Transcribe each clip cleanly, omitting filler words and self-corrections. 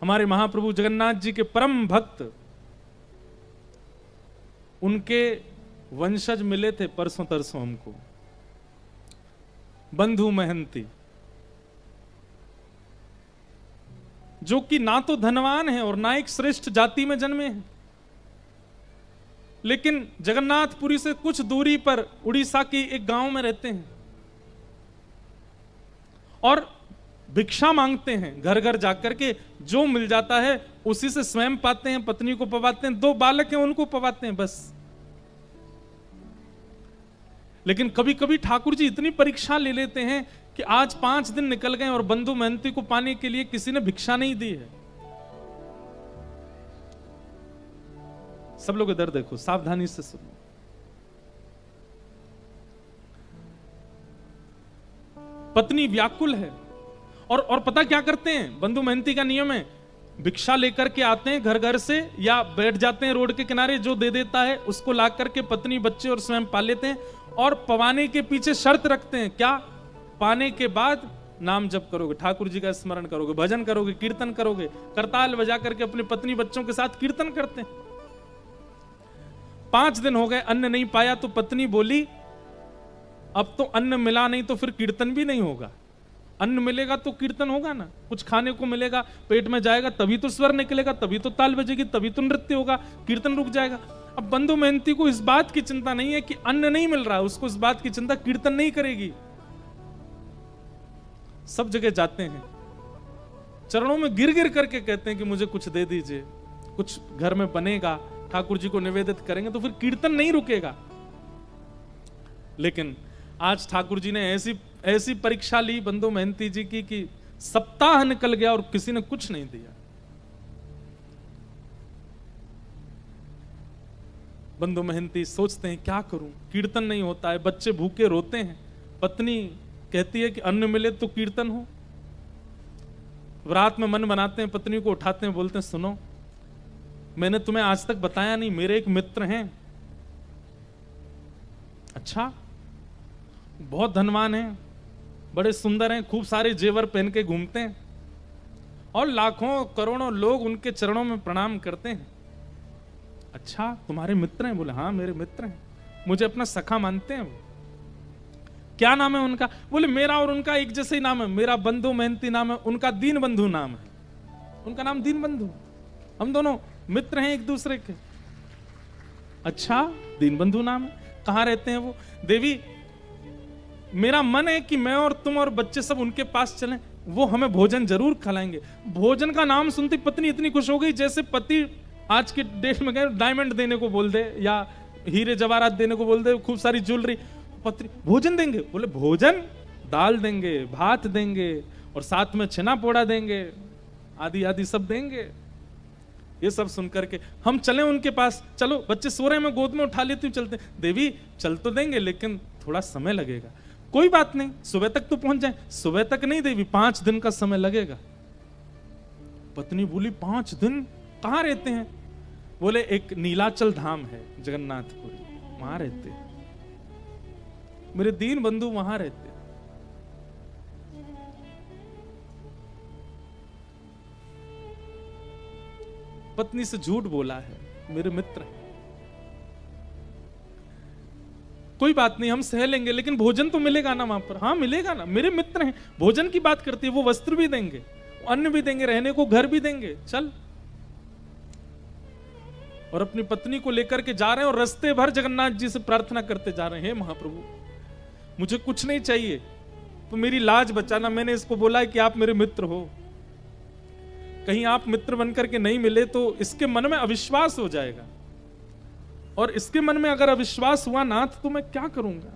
हमारे महाप्रभु जगन्नाथ जी के परम भक्त, उनके वंशज मिले थे परसों तरसों हमको, बंधु महंती, जो कि ना तो धनवान है और ना एक श्रेष्ठ जाति में जन्मे हैं, लेकिन जगन्नाथपुरी से कुछ दूरी पर उड़ीसा के एक गांव में रहते हैं और भिक्षा मांगते हैं घर घर जाकर के। जो मिल जाता है उसी से स्वयं पाते हैं, पत्नी को पवाते हैं, 2 बालक हैं उनको पवाते हैं बस। लेकिन कभी कभी ठाकुर जी इतनी परीक्षा ले लेते हैं कि आज 5 दिन निकल गए और बंधु महंती को पाने के लिए किसी ने भिक्षा नहीं दी है। सब लोग इधर देखो, सावधानी से सुनो। पत्नी व्याकुल है और पता क्या करते हैं, बंधु महंती का नियम है, भिक्षा लेकर के आते हैं घर घर से या बैठ जाते हैं रोड के किनारे, जो दे देता है उसको ला करके पत्नी बच्चे और स्वयं पा लेते हैं। और पवाने के पीछे शर्त रखते हैं, क्या? पाने के बाद नाम जप करोगे, ठाकुर जी का स्मरण करोगे, भजन करोगे, कीर्तन करोगे। करताल बजा करके अपनी पत्नी बच्चों के साथ कीर्तन करते हैं। 5 दिन हो गए, अन्न नहीं पाया तो पत्नी बोली, अब तो अन्न मिला नहीं तो फिर कीर्तन भी नहीं होगा। अन्न मिलेगा तो कीर्तन होगा ना, कुछ खाने को मिलेगा, पेट में जाएगा तभी तो स्वर निकलेगा, तभी तो ताल बजेगी, तभी तो नृत्य होगा, कीर्तन रुक जाएगा। अब बंधु महंती को इस बात की चिंता नहीं है कि अन्न नहीं मिल रहा, उसको इस बात की चिंता कीर्तन नहीं करेगी। सब जगह जाते हैं, चरणों में गिर गिर करके कहते हैं कि मुझे कुछ दे दीजिए, कुछ घर में बनेगा, ठाकुर जी को निवेदित करेंगे तो फिर कीर्तन नहीं रुकेगा। लेकिन आज ठाकुर जी ने ऐसी परीक्षा ली बंधु महंती जी की कि सप्ताह निकल गया और किसी ने कुछ नहीं दिया। बंधु महंती सोचते हैं क्या करूं, कीर्तन नहीं होता है, बच्चे भूखे रोते हैं, पत्नी कहती है कि अन्न मिले तो कीर्तन हो। रात में मन बनाते हैं, पत्नी को उठाते हैं, बोलते हैं सुनो, मैंने तुम्हें आज तक बताया नहीं, मेरे एक मित्र हैं। अच्छा, बहुत धनवान हैं, बड़े सुंदर हैं, खूब सारे जेवर पहन के घूमते हैं और लाखों करोड़ों लोग उनके चरणों में प्रणाम करते हैं। अच्छा, तुम्हारे मित्र हैं? बोले हाँ मेरे मित्र हैं, मुझे अपना सखा मानते हैं वो। क्या नाम है उनका? बोले मेरा और उनका एक जैसे ही नाम है, मेरा बंधु महंती नाम है, उनका दीन बंधु नाम है, उनका नाम दीन बंधु, हम दोनों मित्र हैं एक दूसरे के। अच्छा, दीन बंधु नाम है, कहां रहते हैं वो? देवी, मेरा मन है कि मैं और तुम और बच्चे सब उनके पास चलें, वो हमें भोजन जरूर खिलाएंगे। भोजन का नाम सुनती पत्नी इतनी खुश हो गई जैसे पति आज के डेट में गए डायमंड देने को बोल दे या हीरे जवाहरात देने को बोल दे, खूब सारी ज्वेलरी। पत्नी भोजन देंगे? बोले भोजन, दाल देंगे, भात देंगे और साथ में छेना पोड़ा देंगे, आदि आदि सब देंगे। ये सब सुनकर के हम चले उनके पास, चलो बच्चे सो रहे हैं, मैं गोद में उठा लेती हूँ, चलते। देवी चल तो देंगे लेकिन थोड़ा समय लगेगा। कोई बात नहीं, सुबह तक तो पहुंच जाए। सुबह तक नहीं देवी, 5 दिन का समय लगेगा। पत्नी बोली 5 दिन? कहां रहते हैं? बोले एक नीलाचल धाम है जगन्नाथपुरी, वहां रहते हैं, मेरे दीन बंधु वहां रहते हैं। पत्नी से झूठ बोला है, मेरे मित्र हैं। कोई बात नहीं, हम सह लेंगे, लेकिन भोजन तो मिलेगा ना वहां पर? हाँ मिलेगा ना, मेरे मित्र हैं। भोजन की बात करती है, वो वस्त्र भी देंगे, अन्न भी देंगे, रहने को घर भी देंगे, चल। और अपनी पत्नी को लेकर के जा रहे हैं और रास्ते भर जगन्नाथ जी से प्रार्थना करते जा रहे हैं, हे महाप्रभु मुझे कुछ नहीं चाहिए, तो मेरी लाज बचाना। मैंने इसको बोला है कि आप मेरे मित्र हो, कहीं आप मित्र बनकर के नहीं मिले तो इसके मन में अविश्वास हो जाएगा, और इसके मन में अगर अविश्वास हुआ नाथ तो मैं क्या करूंगा।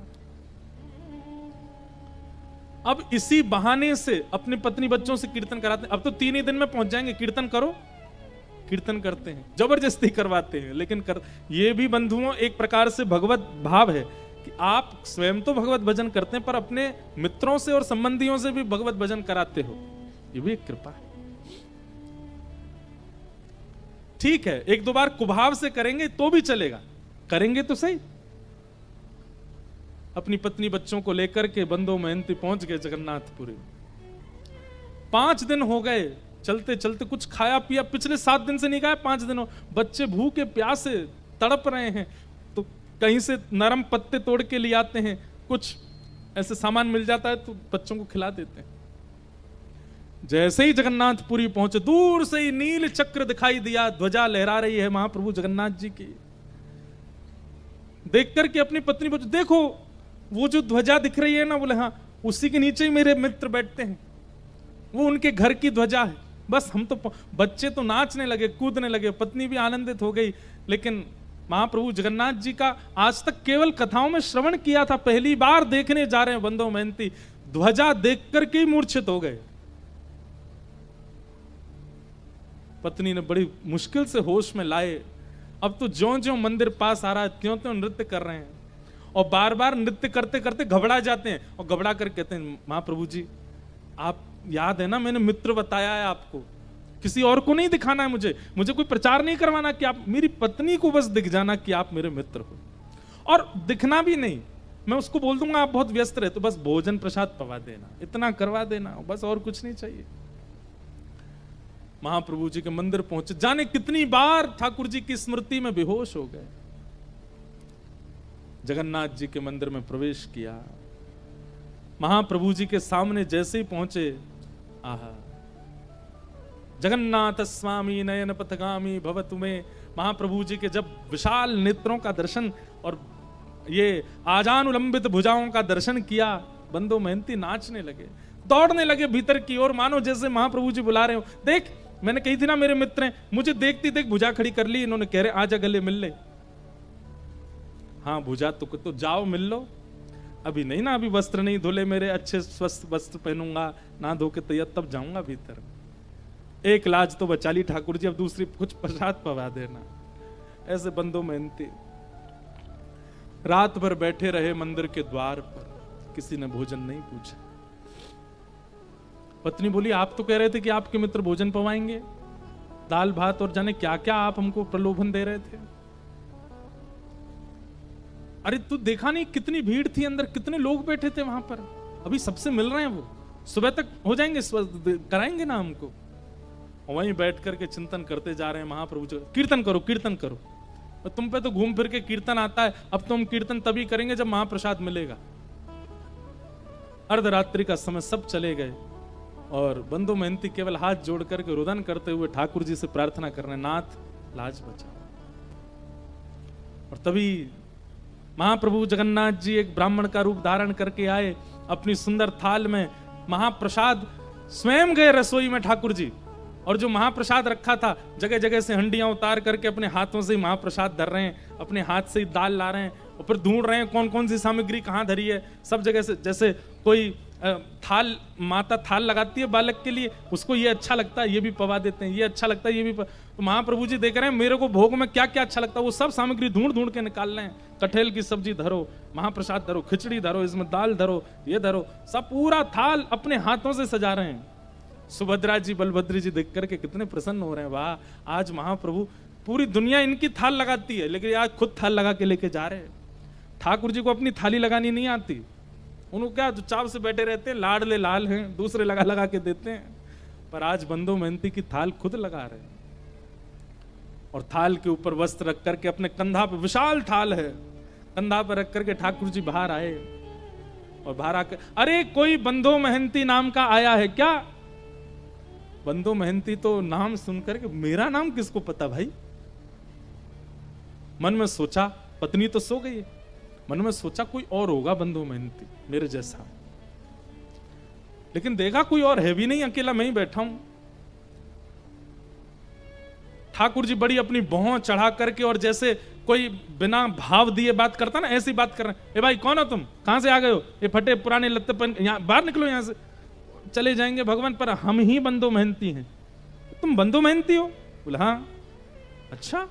अब इसी बहाने से अपनी पत्नी बच्चों से कीर्तन कराते हैं। अब तो 3 ही दिन में पहुंच जाएंगे, कीर्तन करो। कीर्तन करते हैं, जबरदस्ती करवाते हैं, लेकिन ये भी बंधुओं एक प्रकार से भगवत भाव है कि आप स्वयं तो भगवत भजन करते हैं पर अपने मित्रों से और संबंधियों से भी भगवत भजन कराते हो, ये भी एक कृपा है। ठीक है, 1-2 बार कुभाव से करेंगे तो भी चलेगा, करेंगे तो सही। अपनी पत्नी बच्चों को लेकर के बंधु महंती पहुंच गए जगन्नाथपुरी। 5 दिन हो गए, चलते चलते कुछ खाया पिया, पिछले 7 दिन से नहीं खाया, 5 दिनों, बच्चे भूखे प्यासे तड़प रहे हैं, तो कहीं से नरम पत्ते तोड़ के ले आते हैं, कुछ ऐसे सामान मिल जाता है तो बच्चों को खिला देते हैं। जैसे ही जगन्नाथपुरी पहुंचे, दूर से ही नील चक्र दिखाई दिया, ध्वजा लहरा रही है महाप्रभु जगन्नाथ जी की। देख करके अपनी पत्नी पूछे, देखो वो जो ध्वजा दिख रही है ना, बोले हाँ, उसी के नीचे ही मेरे मित्र बैठते हैं, वो उनके घर की ध्वजा है। बस हम तो, बच्चे तो नाचने लगे, कूदने लगे, पत्नी भी आनंदित हो गई। लेकिन महाप्रभु जगन्नाथ जी का आज तक केवल कथाओं में श्रवण किया था, पहली बार देखने जा रहे हैं बंदो मेहनती, ध्वजा देख करके ही मूर्छित हो गए। पत्नी ने बड़ी मुश्किल से होश में लाए। अब तो ज्यों ज्यों मंदिर पास आ रहा है त्यों त्यों नृत्य कर रहे हैं, और बार बार नृत्य करते करते घबरा जाते हैं, और घबरा कर कहते हैं, महाप्रभु जी आप याद है ना, मैंने मित्र बताया है आपको, किसी और को नहीं दिखाना है, मुझे कोई प्रचार नहीं करवाना, कि आप मेरी पत्नी को बस दिख जाना कि आप मेरे मित्र हो, और दिखना भी नहीं, मैं उसको बोल दूंगा आप बहुत व्यस्त रहे, तो बस भोजन प्रसाद पवा देना, इतना करवा देना, बस और कुछ नहीं चाहिए। महाप्रभु जी के मंदिर पहुंचे, जाने कितनी बार ठाकुर जी की स्मृति में बेहोश हो गए। जगन्नाथ जी के मंदिर में प्रवेश किया, महाप्रभु जी के सामने जैसे ही पहुंचे, आहा, जगन्नाथ स्वामी नयन पथगामी भवतु में, महाप्रभु जी के जब विशाल नेत्रों का दर्शन और ये आजानुलंबित भुजाओं का दर्शन किया, बंदो मेहनती नाचने लगे, दौड़ने लगे भीतर की ओर, मानो जैसे महाप्रभु जी बुला रहे हो। देख, मैंने कही थी ना मेरे मित्र हैं, मुझे देखती देख भुजा खड़ी कर ली इन्होंने, कह रहे आजा गले मिल ले। हाँ भुजा तो जाओ मिल लो, अभी नहीं ना, अभी वस्त्र नहीं धुले मेरे, अच्छे स्वस्थ वस्त्र पहनूंगा, ना धो के तैयार, तब जाऊंगा भीतर। एक लाज तो बचा ली ठाकुर जी, अब दूसरी कुछ प्रसाद पवा देना। ऐसे बंदो मेहनती रात भर बैठे रहे मंदिर के द्वार पर, किसी ने भोजन नहीं पूछा। पत्नी बोली, आप तो कह रहे थे कि आपके मित्र भोजन पवाएंगे, दाल भात और जाने क्या क्या आप हमको प्रलोभन दे रहे थे। अरे तू देखा नहीं कितनी भीड़ थी अंदर, कितने लोग बैठे थे वहां पर, अभी सबसे मिल रहे हैं, वो सुबह तक हो जाएंगे, कराएंगे ना हमको। वहीं बैठ करके चिंतन करते जा रहे हैं महाप्रभु जी, कीर्तन करो कीर्तन करो, और तुम पे तो घूम फिर के कीर्तन आता है, अब तो हम कीर्तन तभी करेंगे जब महाप्रसाद मिलेगा। अर्धरात्रि का समय सब चले गए, और बंदो मेहनती केवल हाथ जोड़ करके रुदन करते हुए ठाकुर जी से प्रार्थना कर रहे हैं, नाथ लाज बचा। और तभी महाप्रभु जगन्नाथ जी एक ब्राह्मण का रूप धारण करके आए, अपनी सुंदर थाल में महाप्रसाद स्वयं गए रसोई में ठाकुर जी, और जो महाप्रसाद रखा था जगह जगह से हंडियां उतार करके अपने हाथों से ही महाप्रसाद धर रहे हैं, अपने हाथ से ही दाल ला रहे हैं, और फिर ढूंढ रहे हैं कौन कौन सी सामग्री कहाँ धरी है। सब जगह से, जैसे कोई थाल, माता थाल लगाती है बालक के लिए, उसको ये अच्छा लगता है ये भी पवा देते हैं, ये अच्छा लगता है ये भी तो महाप्रभु जी देख रहे हैं मेरे को भोग में क्या क्या अच्छा लगता है, वो सब सामग्री ढूंढ ढूंढ के निकाल रहे हैं। कटहल की सब्जी धरो, महाप्रसाद धरो, खिचड़ी धरो, इसमें दाल धरो, ये धरो, सब पूरा थाल अपने हाथों से सजा रहे हैं। सुभद्रा जी बलभद्र जी देख करके कितने प्रसन्न हो रहे हैं, वाह आज महाप्रभु, पूरी दुनिया इनकी थाल लगाती है लेकिन आज खुद थाल लगा के लेके जा रहे हैं। ठाकुर जी को अपनी थाली लगानी नहीं आती, उनको क्या चुपचाप से बैठे रहते हैं, लाडले लाल हैं, दूसरे लगा लगा के देते हैं, पर आज बंदो मेहनती की थाल खुद लगा रहे हैं। और थाल के ऊपर वस्त्र रख करके अपने कंधा पे, विशाल थाल है, कंधा पर रख करके ठाकुर जी बाहर आए, और बाहर आकर, अरे कोई बंदो मेहनती नाम का आया है क्या? बंदो मेहनती तो नाम सुनकर के, मेरा नाम किसको पता भाई? मन में सोचा, पत्नी तो सो गई है, मन में सोचा कोई और होगा बंदो मेहनती मेरे जैसा, लेकिन देखा कोई और है भी नहीं, अकेला मैं ही बैठा हूं। ठाकुर जी बड़ी अपनी भौं चढ़ा करके, और जैसे कोई बिना भाव दिए बात करता ना, ऐसी बात कर रहे हैं, ए भाई कौन हो तुम, कहां से आ गए हो, ये फटे पुराने लत्ते पहन, यहां बाहर निकलो, यहां से चले जाएंगे भगवान, पर हम ही बंदो मेहनती हैं। तुम बंदो मेहनती हो? बोले हाँ। अच्छा,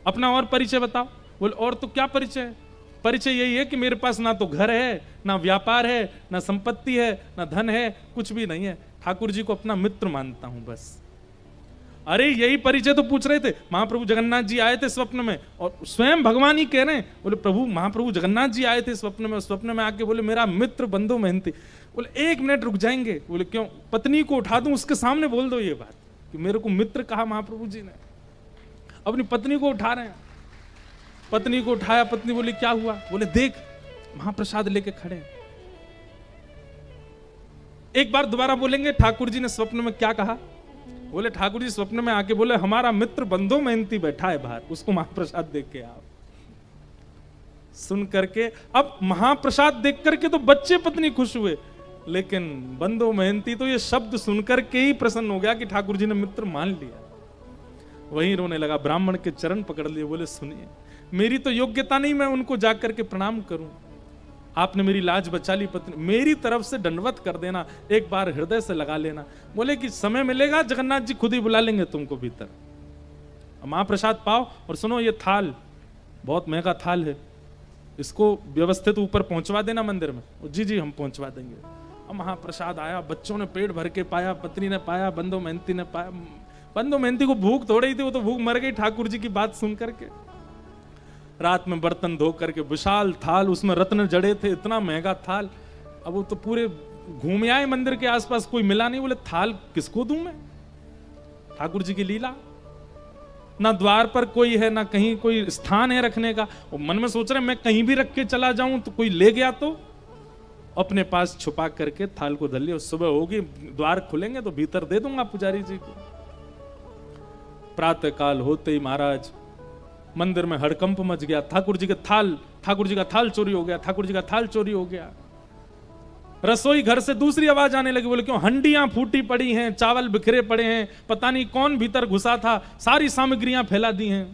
अपना और परिचय बताओ। बोले और तो क्या परिचय है? परिचय यही है कि मेरे पास ना तो घर है, ना व्यापार है, ना संपत्ति है, ना धन है, कुछ भी नहीं है, ठाकुर जी को अपना मित्र मानता हूं बस। अरे यही परिचय तो पूछ रहे थे। महाप्रभु जगन्नाथ जी आए थे स्वप्न में, और स्वयं भगवान ही कह रहे हैं, बोले प्रभु महाप्रभु जगन्नाथ जी आए थे स्वप्न में, स्वप्न में आके बोले मेरा मित्र बंधु मेहनती। बोले 1 मिनट रुक जाएंगे? बोले क्यों? पत्नी को उठा दूं, उसके सामने बोल दो ये बात कि मेरे को मित्र कहा महाप्रभु जी ने। अपनी पत्नी को उठा रहे हैं, पत्नी को उठाया, पत्नी बोली क्या हुआ? बोले देख महाप्रसाद लेके खड़े हैं। एक बार दोबारा बोलेंगे ठाकुर जी ने स्वप्न में क्या कहा? बोले ठाकुर जी स्वप्न में आके बोले हमारा मित्र बंधु मेहनती बैठा है बाहर, उसको महाप्रसाद देख के आओ। सुन करके अब महाप्रसाद देख करके तो बच्चे पत्नी खुश हुए, लेकिन बंधु मेहनती तो ये शब्द सुनकर के ही प्रसन्न हो गया कि ठाकुर जी ने मित्र मान लिया। वहीं रोने लगा, ब्राह्मण के चरण पकड़ लिए, बोले सुनिए मेरी तो योग्यता नहीं मैं उनको जाकर के प्रणाम करूं, आपने मेरी लाज बचा ली, पत्नी मेरी तरफ से दंडवत कर देना, एक बार हृदय से लगा लेना। बोले कि समय मिलेगा जगन्नाथ जी खुद ही बुला लेंगे तुमको भीतर, महाप्रसाद पाओ। और सुनो ये थाल बहुत महंगा थाल है, इसको व्यवस्थित ऊपर पहुंचवा देना मंदिर में। जी जी हम पहुंचवा देंगे। अब महाप्रसाद आया, बच्चों ने पेट भर के पाया, पत्नी ने पाया, बंधु मेहनती ने पाया। बंधु मेहनती को भूख थोड़ी ही थी, वो तो भूख मर गई ठाकुर जी की बात सुन करके। रात में बर्तन धो करके विशाल थाल, उसमें रत्न जड़े थे, इतना महंगा थाल। अब वो तो पूरे घूम आए मंदिर के आसपास, कोई मिला नहीं। बोले थाल किसको दूं मैं? ठाकुर जी की लीला, ना द्वार पर कोई है, ना कहीं कोई स्थान है रखने का। और मन में सोच रहे मैं कहीं भी रख के चला जाऊं तो कोई ले गया तो, अपने पास छुपा करके थाल को धर लिया। सुबह होगी, द्वार खुलेंगे तो भीतर दे दूंगा पुजारी जी को। प्रातः काल होते ही महाराज मंदिर में हड़कंप मच गया। ठाकुर जी का थाल चोरी हो गया, ठाकुर जी का थाल चोरी हो गया। रसोई घर से दूसरी आवाज आने लगी, बोले क्यों? हंडियां फूटी पड़ी हैं, चावल बिखरे पड़े हैं, पता नहीं कौन भीतर घुसा था, सारी सामग्रियां फैला दी हैं।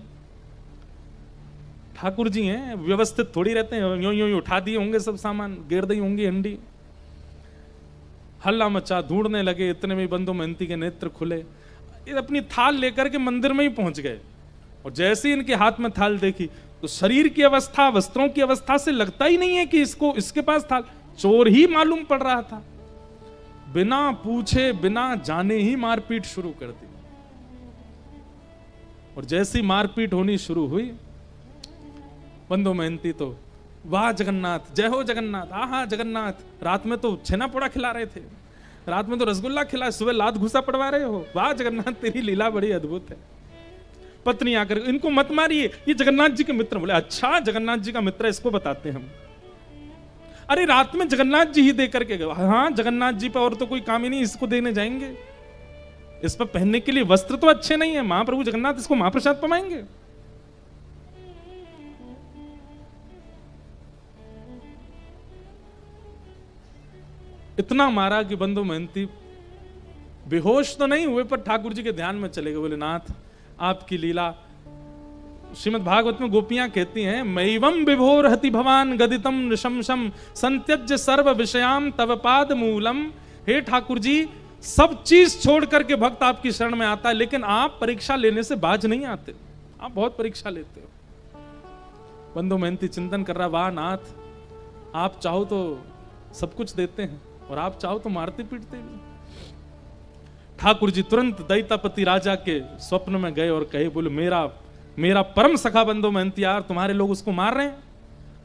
ठाकुर जी हैं, व्यवस्थित थोड़ी रहते हैं, यूं यूं उठा दिए होंगे सब सामान, गिर दी होंगी हंडी। हल्ला मचा, ढूंढने लगे, इतने में बंधु मेहनती के नेत्र खुले, अपनी थाल लेकर के मंदिर में ही पहुंच गए। और जैसे इनके हाथ में थाल देखी तो शरीर की अवस्था, वस्त्रों की अवस्था से लगता ही नहीं है कि इसके पास थाल, चोर ही मालूम पड़ रहा था। बिना पूछे बिना जाने ही मारपीट शुरू कर दी। और जैसी मारपीट होनी शुरू हुई, बंधु मेहनती तो वाह जगन्नाथ, जय हो जगन्नाथ, आहा जगन्नाथ, रात में तो छेना पोड़ा खिला रहे थे, रात में तो रसगुल्ला खिला, सुबह लात घुसा पड़वा रहे हो, वाह जगन्नाथ तेरी लीला बड़ी अद्भुत है। पत्नी आकर इनको मत मारिए, ये जगन्नाथ जी के मित्र। बोले अच्छा जगन्नाथ जी का मित्र, इसको बताते हम। अरे रात में जगन्नाथ जी ही दे करके गए। हाँ जगन्नाथ जी पर और तो कोई काम ही नहीं, इसको देने जाएंगे, इस पर पहनने के लिए वस्त्र तो अच्छे नहीं है, महाप्रभु जगन्नाथ इसको महाप्रसाद पवाएंगे। इतना मारा कि बंधु मेहनती बेहोश तो नहीं हुए, पर ठाकुर जी के ध्यान में चले गए। बोले नाथ आपकी लीला, श्रीमद् भागवत में गोपियां कहती हैं, मैवम विभोर हति भवान गदितम नृशंसम संत्यज्य सर्व विषयाम तव पाद मूलम। हे ठाकुर जी सब चीज छोड़ करके भक्त आपकी शरण में आता है, लेकिन आप परीक्षा लेने से बाज नहीं आते, आप बहुत परीक्षा लेते हो। बंधु मेहनती चिंतन कर रहा, वाह नाथ आप चाहो तो सब कुछ देते हैं और आप चाहो तो मारते पीटते भी। ठाकुर जी तुरंत दैतापति राजा के स्वप्न में गए और कहे, बोले मेरा परम सखा बंधु मेहनती यार, तुम्हारे लोग उसको मार रहे हैं,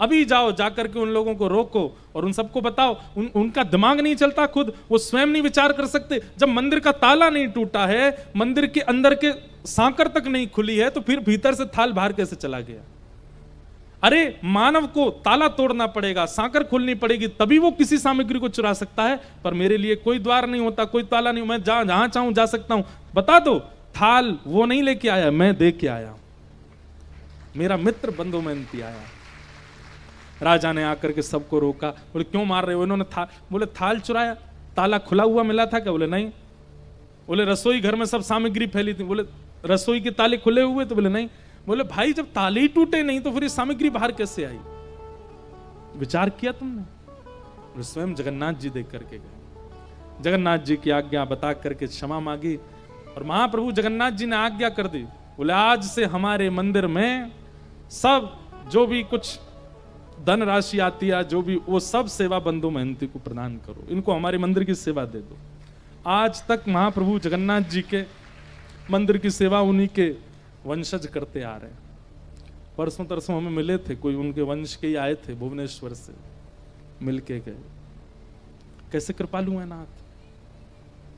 अभी जाओ जाकर के उन लोगों को रोको और उन सबको बताओ। उनका दिमाग नहीं चलता, खुद वो स्वयं नहीं विचार कर सकते। जब मंदिर का ताला नहीं टूटा है, मंदिर के अंदर के सांकर तक नहीं खुली है, तो फिर भीतर से थाल बाहर कैसे चला गया? अरे मानव को ताला तोड़ना पड़ेगा, सांकर खोलनी पड़ेगी, तभी वो किसी सामग्री को चुरा सकता है। पर मेरे लिए कोई द्वार नहीं होता, कोई ताला नहीं, मैं जहां चाहूं जा सकता हूं। बता दो, थाल वो नहीं लेके आया, मैं दे के आया, मेरा मित्र बंधु मेहनती आया। राजा ने आकर के सबको रोका, बोले क्यों मार रहे हो? इन्होंने बोले थाल चुराया, ताला खुला हुआ मिला था क्या? बोले नहीं। बोले रसोई घर में सब सामग्री फैली थी, बोले रसोई के ताले खुले हुए? तो बोले नहीं। बोले भाई जब ताले ही टूटे नहीं तो फिर ये सामग्री बाहर कैसे आई? विचार किया तुमने? बोले स्वयं जगन्नाथ जी देख करके गए, जगन्नाथ जी की आज्ञा बता करके क्षमा मांगी और महाप्रभु जगन्नाथ जी ने आज्ञा कर दी। बोले आज से हमारे मंदिर में सब जो भी कुछ धन राशि आती है, जो भी, वो सब सेवा बंधु मेहनती को प्रदान करो, इनको हमारे मंदिर की सेवा दे दो। आज तक महाप्रभु जगन्नाथ जी के मंदिर की सेवा उन्हीं के वंशज करते आ रहे हैं। परसों तरसों हमें मिले थे, कोई उनके वंश के ही आए थे भुवनेश्वर से, मिल के गए। कैसे कृपालु है नाथ।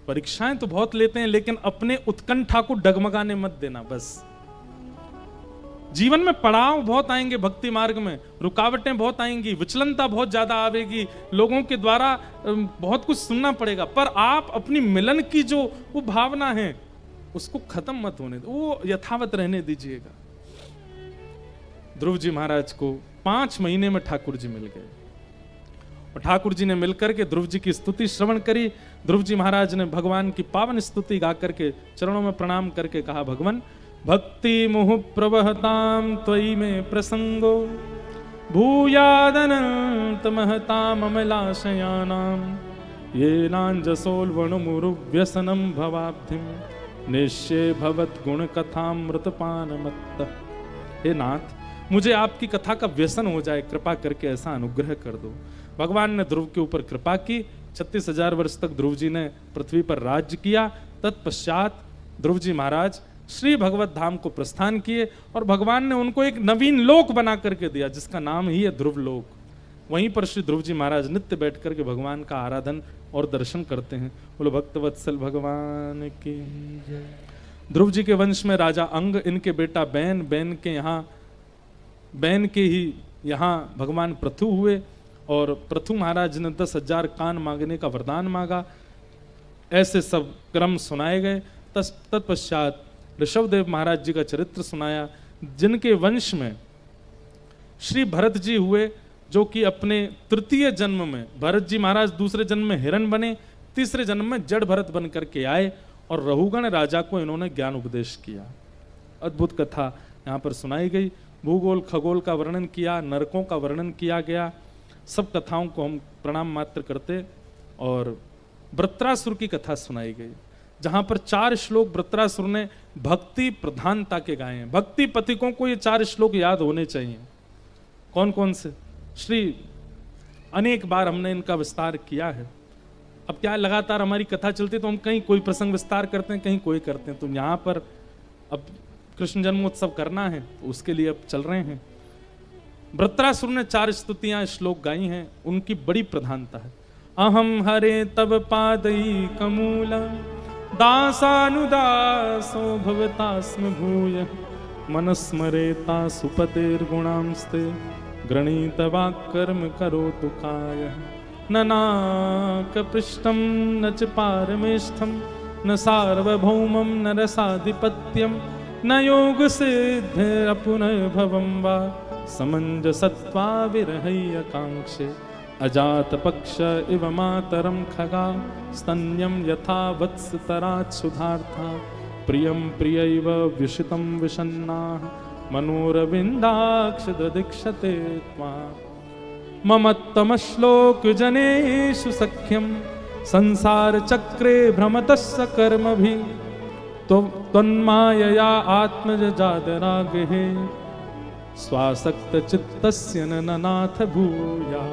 परीक्षाएं तो बहुत लेते हैं, लेकिन अपने उत्कंठा को डगमगाने मत देना। बस जीवन में पड़ाव बहुत आएंगे, भक्ति मार्ग में रुकावटें बहुत आएंगी, विचलनता बहुत ज्यादा आवेगी, लोगों के द्वारा बहुत कुछ सुनना पड़ेगा, पर आप अपनी मिलन की जो वो भावना है उसको खत्म मत होने दो, वो यथावत रहने दीजिएगा। ध्रुव जी महाराज को 5 महीने में ठाकुर जी मिल गए और ठाकुर जी ने मिलकर के ध्रुव जी की स्तुति श्रवण करी। ध्रुव जी महाराज ने भगवान की पावन स्तुति गा करके चरणों में प्रणाम करके कहा, भगवान भक्ति मुहु प्रवहताम त्वयि में प्रसंगो भूयादनंत महताम अमलाशयानाम ये नांजसोल्वणुमुरु व्यसनम भवाब्धिम निश्चय भवत गुण कथामृतपान मत्त। हे नाथ, मुझे आपकी कथा का व्यसन हो जाए, कृपा करके ऐसा अनुग्रह कर दो। भगवान ने ध्रुव के ऊपर कृपा की। 36,000 वर्ष तक ध्रुव जी ने पृथ्वी पर राज्य किया। तत्पश्चात ध्रुव जी महाराज श्री भगवत धाम को प्रस्थान किए और भगवान ने उनको एक नवीन लोक बना करके दिया जिसका नाम ही है ध्रुव लोक। वहीं पर श्री ध्रुव जी महाराज नित्य बैठ करके भगवान का आराधन और दर्शन करते हैं। बोलो भक्तवत्सल भगवान की जय। ध्रुव जी के वंश में राजा अंग, इनके बेटा बैन, बैन के ही यहाँ भगवान पृथु हुए और पृथु महाराज ने 10,000 कान मांगने का वरदान मांगा। ऐसे सब क्रम सुनाए गए। तत्पश्चात ऋषभदेव महाराज जी का चरित्र सुनाया, जिनके वंश में श्री भरत जी हुए, जो कि अपने तृतीय जन्म में भरत जी महाराज दूसरे जन्म में हिरण बने, तीसरे जन्म में जड़ भरत बन करके आए और रहुगण राजा को इन्होंने ज्ञान उपदेश किया। अद्भुत कथा यहाँ पर सुनाई गई। भूगोल खगोल का वर्णन किया, नरकों का वर्णन किया गया। सब कथाओं को हम प्रणाम मात्र करते और वृत्रासुर की कथा सुनाई गई, जहां पर 4 श्लोक वृत्रासुर ने भक्ति प्रधानता के गाए हैं। भक्ति पथिकों को ये 4 श्लोक याद होने चाहिए। कौन कौन से? श्री अनेक बार हमने इनका विस्तार किया है। अब क्या लगातार हमारी कथा चलती तो हम कहीं कोई प्रसंग विस्तार करते हैं, कहीं कोई करते हैं। तो यहाँ पर अब कृष्ण जन्मोत्सव करना है तो उसके लिए अब चल रहे हैं। वृत्रासुर ने 4 स्तुतियां श्लोक गाई हैं, उनकी बड़ी प्रधानता है। अहम हरे तब पादई कमूल दासानुदासो भवतास्म भूय मनस्मरेता सुपतेर्गुणांस्ते गृणीत वाक्कर्म करोतु काय न नाकपृष्ठं न च पारमेष्ठं न सार्वभौमं न रसाधिपत्यं न योग सिद्धिरपुनर्भवं वा समंजसत्वा विरहैकांक्षे अजात पक्ष इव मातरम खगा स्तन्यम यथा वत्सतरात् सुधार्था प्रियं प्रियैव विषितं विषन्ना मनोरविन्दाक्ष ददीक्षते त्वा ममत्तमश्लोक जनेषु सख्यं संसार चक्रे भ्रमतस्य कर्मभि त्वन्मायया आत्मजादरागहे स्वासक्त चित्तस्य ननाथ भूया।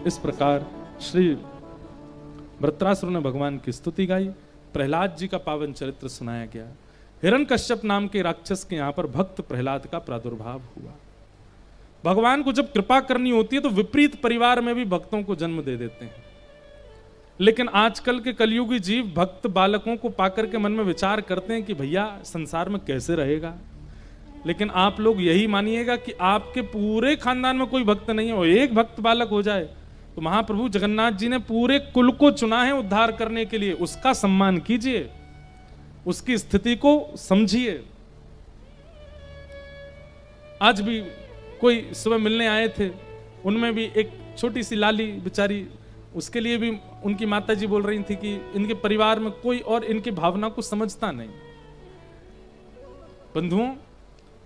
इस प्रकार श्री वृत्रासुर ने भगवान की स्तुति गाई। प्रहलाद जी का पावन चरित्र सुनाया गया। हिरण्यकश्यप नाम के राक्षस के यहाँ पर भक्त प्रहलाद का प्रादुर्भाव हुआ। भगवान को जब कृपा करनी होती है तो विपरीत परिवार में भी भक्तों को जन्म दे देते हैं। लेकिन आजकल के कलयुगी जीव भक्त बालकों को पाकर के मन में विचार करते हैं कि भैया संसार में कैसे रहेगा। लेकिन आप लोग यही मानिएगा कि आपके पूरे खानदान में कोई भक्त नहीं है और एक भक्त बालक हो जाए तो महाप्रभु जगन्नाथ जी ने पूरे कुल को चुना है उद्धार करने के लिए। उसका सम्मान कीजिए, उसकी स्थिति को समझिए। आज भी कोई सुबह मिलने आए थे, उनमें भी एक छोटी सी लाली बेचारी, उसके लिए भी उनकी माता जी बोल रही थी कि इनके परिवार में कोई और इनकी भावना को समझता नहीं। बंधुओं,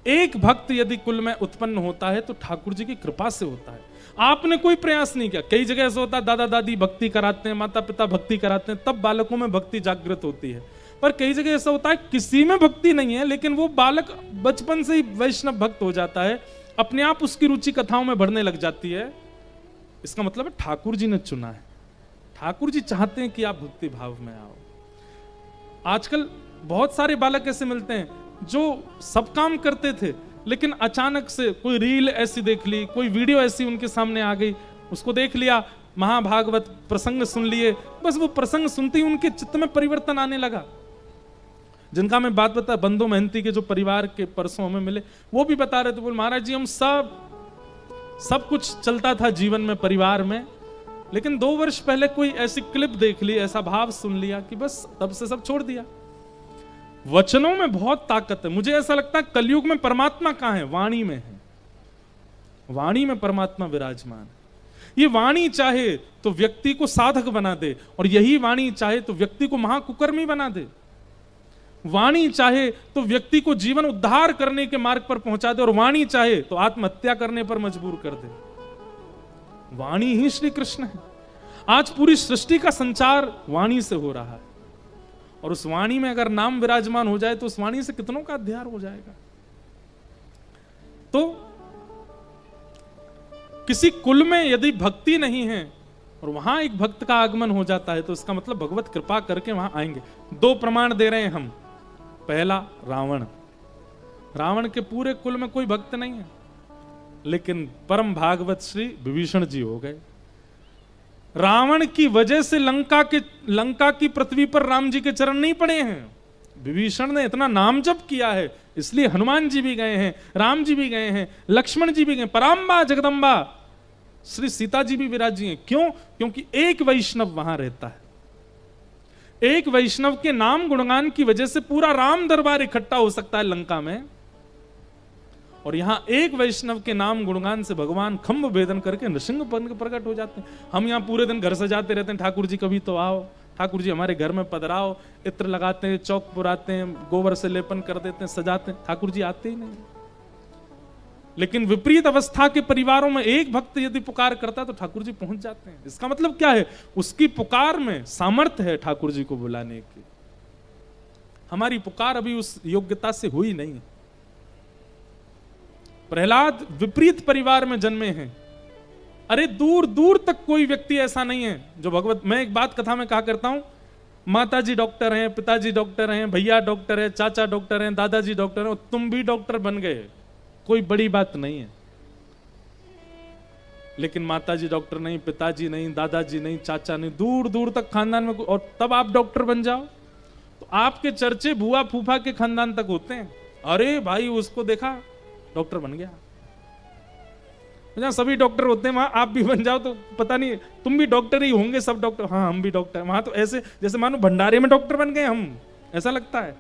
एक भक्त यदि कुल में उत्पन्न होता है तो ठाकुर जी की कृपा से होता है। आपने कोई प्रयास नहीं किया। कई जगह ऐसा होता है दादा दादी भक्ति कराते हैं, माता पिता भक्ति कराते हैं, तब बालकों में भक्ति जागृत होती है। पर कई जगह ऐसा होता है किसी में भक्ति नहीं है लेकिन वो बालक बचपन से ही वैष्णव भक्त हो जाता है, अपने आप उसकी रुचि कथाओं में बढ़ने लग जाती है। इसका मतलब है ठाकुर जी ने चुना है। ठाकुर जी चाहते हैं कि आप भक्ति भाव में आओ। आजकल बहुत सारे बालक ऐसे मिलते हैं जो सब काम करते थे, लेकिन अचानक से कोई रील ऐसी देख ली, कोई वीडियो ऐसी उनके सामने आ गई, उसको देख लिया, महाभागवत प्रसंग सुन लिए, बस वो प्रसंग सुनते ही उनके चित्त में परिवर्तन आने लगा। जिनका मैं बात बता, बंधु महंती के जो परिवार के परसों हमें मिले, वो भी बता रहे थे, बोल महाराज जी हम सब कुछ चलता था जीवन में, परिवार में, लेकिन 2 वर्ष पहले कोई ऐसी क्लिप देख ली, ऐसा भाव सुन लिया कि बस तब से सब छोड़ दिया। वचनों में बहुत ताकत है। मुझे ऐसा लगता है कलयुग में परमात्मा कहां है? वाणी में है। वाणी में परमात्मा विराजमान है। ये वाणी चाहे तो व्यक्ति को साधक बना दे, और यही वाणी चाहे तो व्यक्ति को महाकुकर्मी बना दे। वाणी चाहे तो व्यक्ति को जीवन उद्धार करने के मार्ग पर पहुंचा दे, और वाणी चाहे तो आत्महत्या करने पर मजबूर कर दे। वाणी ही श्री कृष्ण है। आज पूरी सृष्टि का संचार वाणी से हो रहा है, और उस वाणी में अगर नाम विराजमान हो जाए तो उस वाणी से कितनों का अध्यार हो जाएगा। तो किसी कुल में यदि भक्ति नहीं है और वहां एक भक्त का आगमन हो जाता है, तो इसका मतलब भगवत कृपा करके वहां आएंगे। 2 प्रमाण दे रहे हैं हम। पहला, रावण के पूरे कुल में कोई भक्त नहीं है, लेकिन परम भागवत श्री विभीषण जी हो गए। रावण की वजह से लंका की पृथ्वी पर राम जी के चरण नहीं पड़े हैं। विभीषण ने इतना नाम जप किया है, इसलिए हनुमान जी भी गए हैं, राम जी भी गए हैं, लक्ष्मण जी भी गए, पराम्बा जगदम्बा श्री सीता जी भी विराजी हैं। क्यों? क्योंकि एक वैष्णव वहां रहता है। एक वैष्णव के नाम गुणगान की वजह से पूरा राम दरबार इकट्ठा हो सकता है लंका में, और यहां एक वैष्णव के नाम गुणगान से भगवान खंभ भेदन करके नृसिंह बन के प्रकट हो जाते हैं। हम यहां पूरे दिन घर सजाते रहते हैं, ठाकुर जी कभी तो आओ, ठाकुर जी हमारे घर में पधराओ, इत्र लगाते हैं, चौक पुराते हैं, गोबर से लेपन कर देते हैं, सजाते हैं, ठाकुर जी आते ही नहीं। लेकिन विपरीत अवस्था के परिवारों में एक भक्त यदि पुकार करता है तो ठाकुर जी पहुंच जाते हैं। इसका मतलब क्या है? उसकी पुकार में सामर्थ्य है ठाकुर जी को बुलाने की। हमारी पुकार अभी उस योग्यता से हुई नहीं। प्रहलाद विपरीत परिवार में जन्मे हैं। अरे दूर दूर तक कोई व्यक्ति ऐसा नहीं है जो भगवत। मैं एक बात कथा में कहा करता हूं, माताजी डॉक्टर हैं, पिताजी डॉक्टर हैं, भैया डॉक्टर है, चाचा डॉक्टर हैं, दादाजी डॉक्टर हैं, तुम भी डॉक्टर बन गए, कोई बड़ी बात नहीं है। लेकिन माताजी डॉक्टर नहीं, पिताजी नहीं, दादाजी नहीं, चाचा नहीं, दूर दूर तक खानदान में, और तब आप डॉक्टर बन जाओ तो आपके चर्चे बुआ फूफा के खानदान तक होते हैं। अरे भाई उसको देखा डॉक्टर बन गया। जहां सभी डॉक्टर होते हैं वहां आप भी बन जाओ तो पता नहीं तुम भी डॉक्टर ही होंगे, सब डॉक्टर, हाँ हम भी डॉक्टर। वहां तो ऐसे जैसे मानो भंडारे में डॉक्टर बन गए हम, ऐसा लगता है।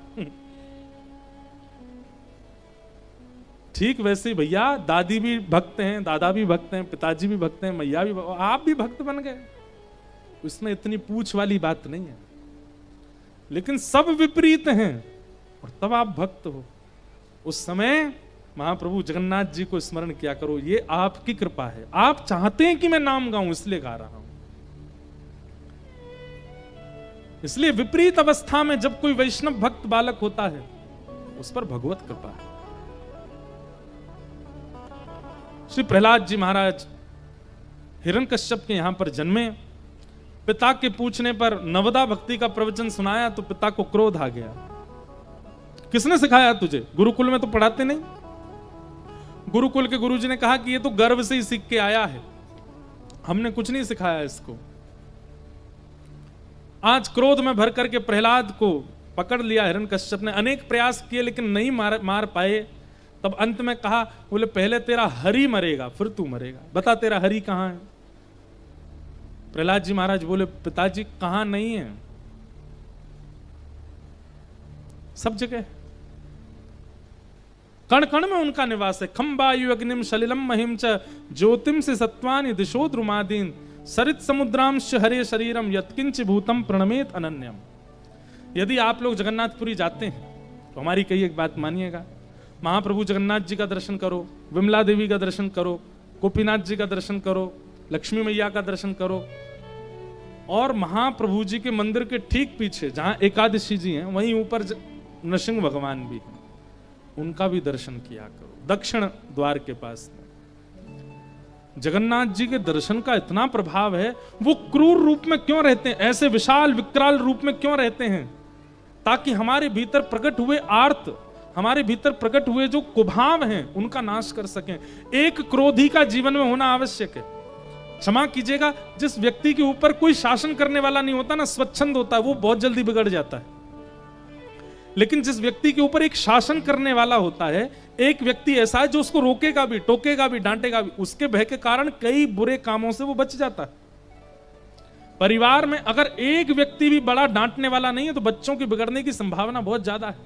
ठीक वैसे ही भैया दादी भी भक्त हैं, दादा भी भक्त हैं, पिताजी भी भक्त हैं, मैया भी, आप भी भक्त बन गए। उसमें इतनी पूछ वाली बात नहीं है। लेकिन सब विपरीत हैं और तब आप भक्त हो। उस समय महाप्रभु जगन्नाथ जी को स्मरण किया करो, ये आपकी कृपा है। आप चाहते हैं कि मैं नाम गाऊं इसलिए गा रहा हूं। इसलिए विपरीत अवस्था में जब कोई वैष्णव भक्त बालक होता है उस पर भगवत कृपा है। श्री प्रहलाद जी महाराज हिरण्यकश्यप के यहां पर जन्मे। पिता के पूछने पर नवदा भक्ति का प्रवचन सुनाया तो पिता को क्रोध आ गया। किसने सिखाया तुझे? गुरुकुल में तो पढ़ाते नहीं। गुरुकुल के गुरुजी ने कहा कि ये तो गर्व से ही सीख के आया है, हमने कुछ नहीं सिखाया इसको। आज क्रोध में भर करके प्रहलाद को पकड़ लिया हिरण्यकश्यप ने। अनेक प्रयास किए लेकिन नहीं मार पाए। तब अंत में कहा, बोले पहले तेरा हरि मरेगा फिर तू मरेगा, बता तेरा हरि कहां है? प्रहलाद जी महाराज बोले, पिताजी कहां नहीं है, सब जगह, कण कण में उनका निवास है। खंबायु अग्निम सलिलम महिम च ज्योतिम से सत्वानि दिशो द्रुमादीन सरित समुद्रांश हरे शरीरम यत्किंच भूतम प्रणमेत अनन्यम। यदि आप लोग जगन्नाथपुरी जाते हैं तो हमारी कही एक बात मानिएगा, महाप्रभु जगन्नाथ जी का दर्शन करो, विमला देवी का दर्शन करो, गोपीनाथ जी का दर्शन करो, लक्ष्मी मैया का दर्शन करो, और महाप्रभु जी के मंदिर के ठीक पीछे जहां एकादशी जी हैं वहीं ऊपर नृसिंह भगवान भी हैं, उनका भी दर्शन किया करो। दक्षिण द्वार के पास जगन्नाथ जी के दर्शन का इतना प्रभाव है। वो क्रूर रूप में क्यों रहते हैं, ऐसे विशाल विकराल रूप में क्यों रहते हैं? ताकि हमारे भीतर प्रकट हुए आर्त, हमारे भीतर प्रकट हुए जो कुभाव हैं उनका नाश कर सकें। एक क्रोधी का जीवन में होना आवश्यक है। क्षमा कीजिएगा, जिस व्यक्ति के ऊपर कोई शासन करने वाला नहीं होता ना, स्वच्छंद होता है, वो बहुत जल्दी बिगड़ जाता है। लेकिन जिस व्यक्ति के ऊपर एक शासन करने वाला होता है, एक व्यक्ति ऐसा है जो उसको रोकेगा भी, टोकेगा भी, डांटेगा भी, उसके भय के कारण कई बुरे कामों से वो बच जाता है। परिवार में अगर एक व्यक्ति भी बड़ा डांटने वाला नहीं है तो बच्चों की बिगड़ने की संभावना बहुत ज्यादा है।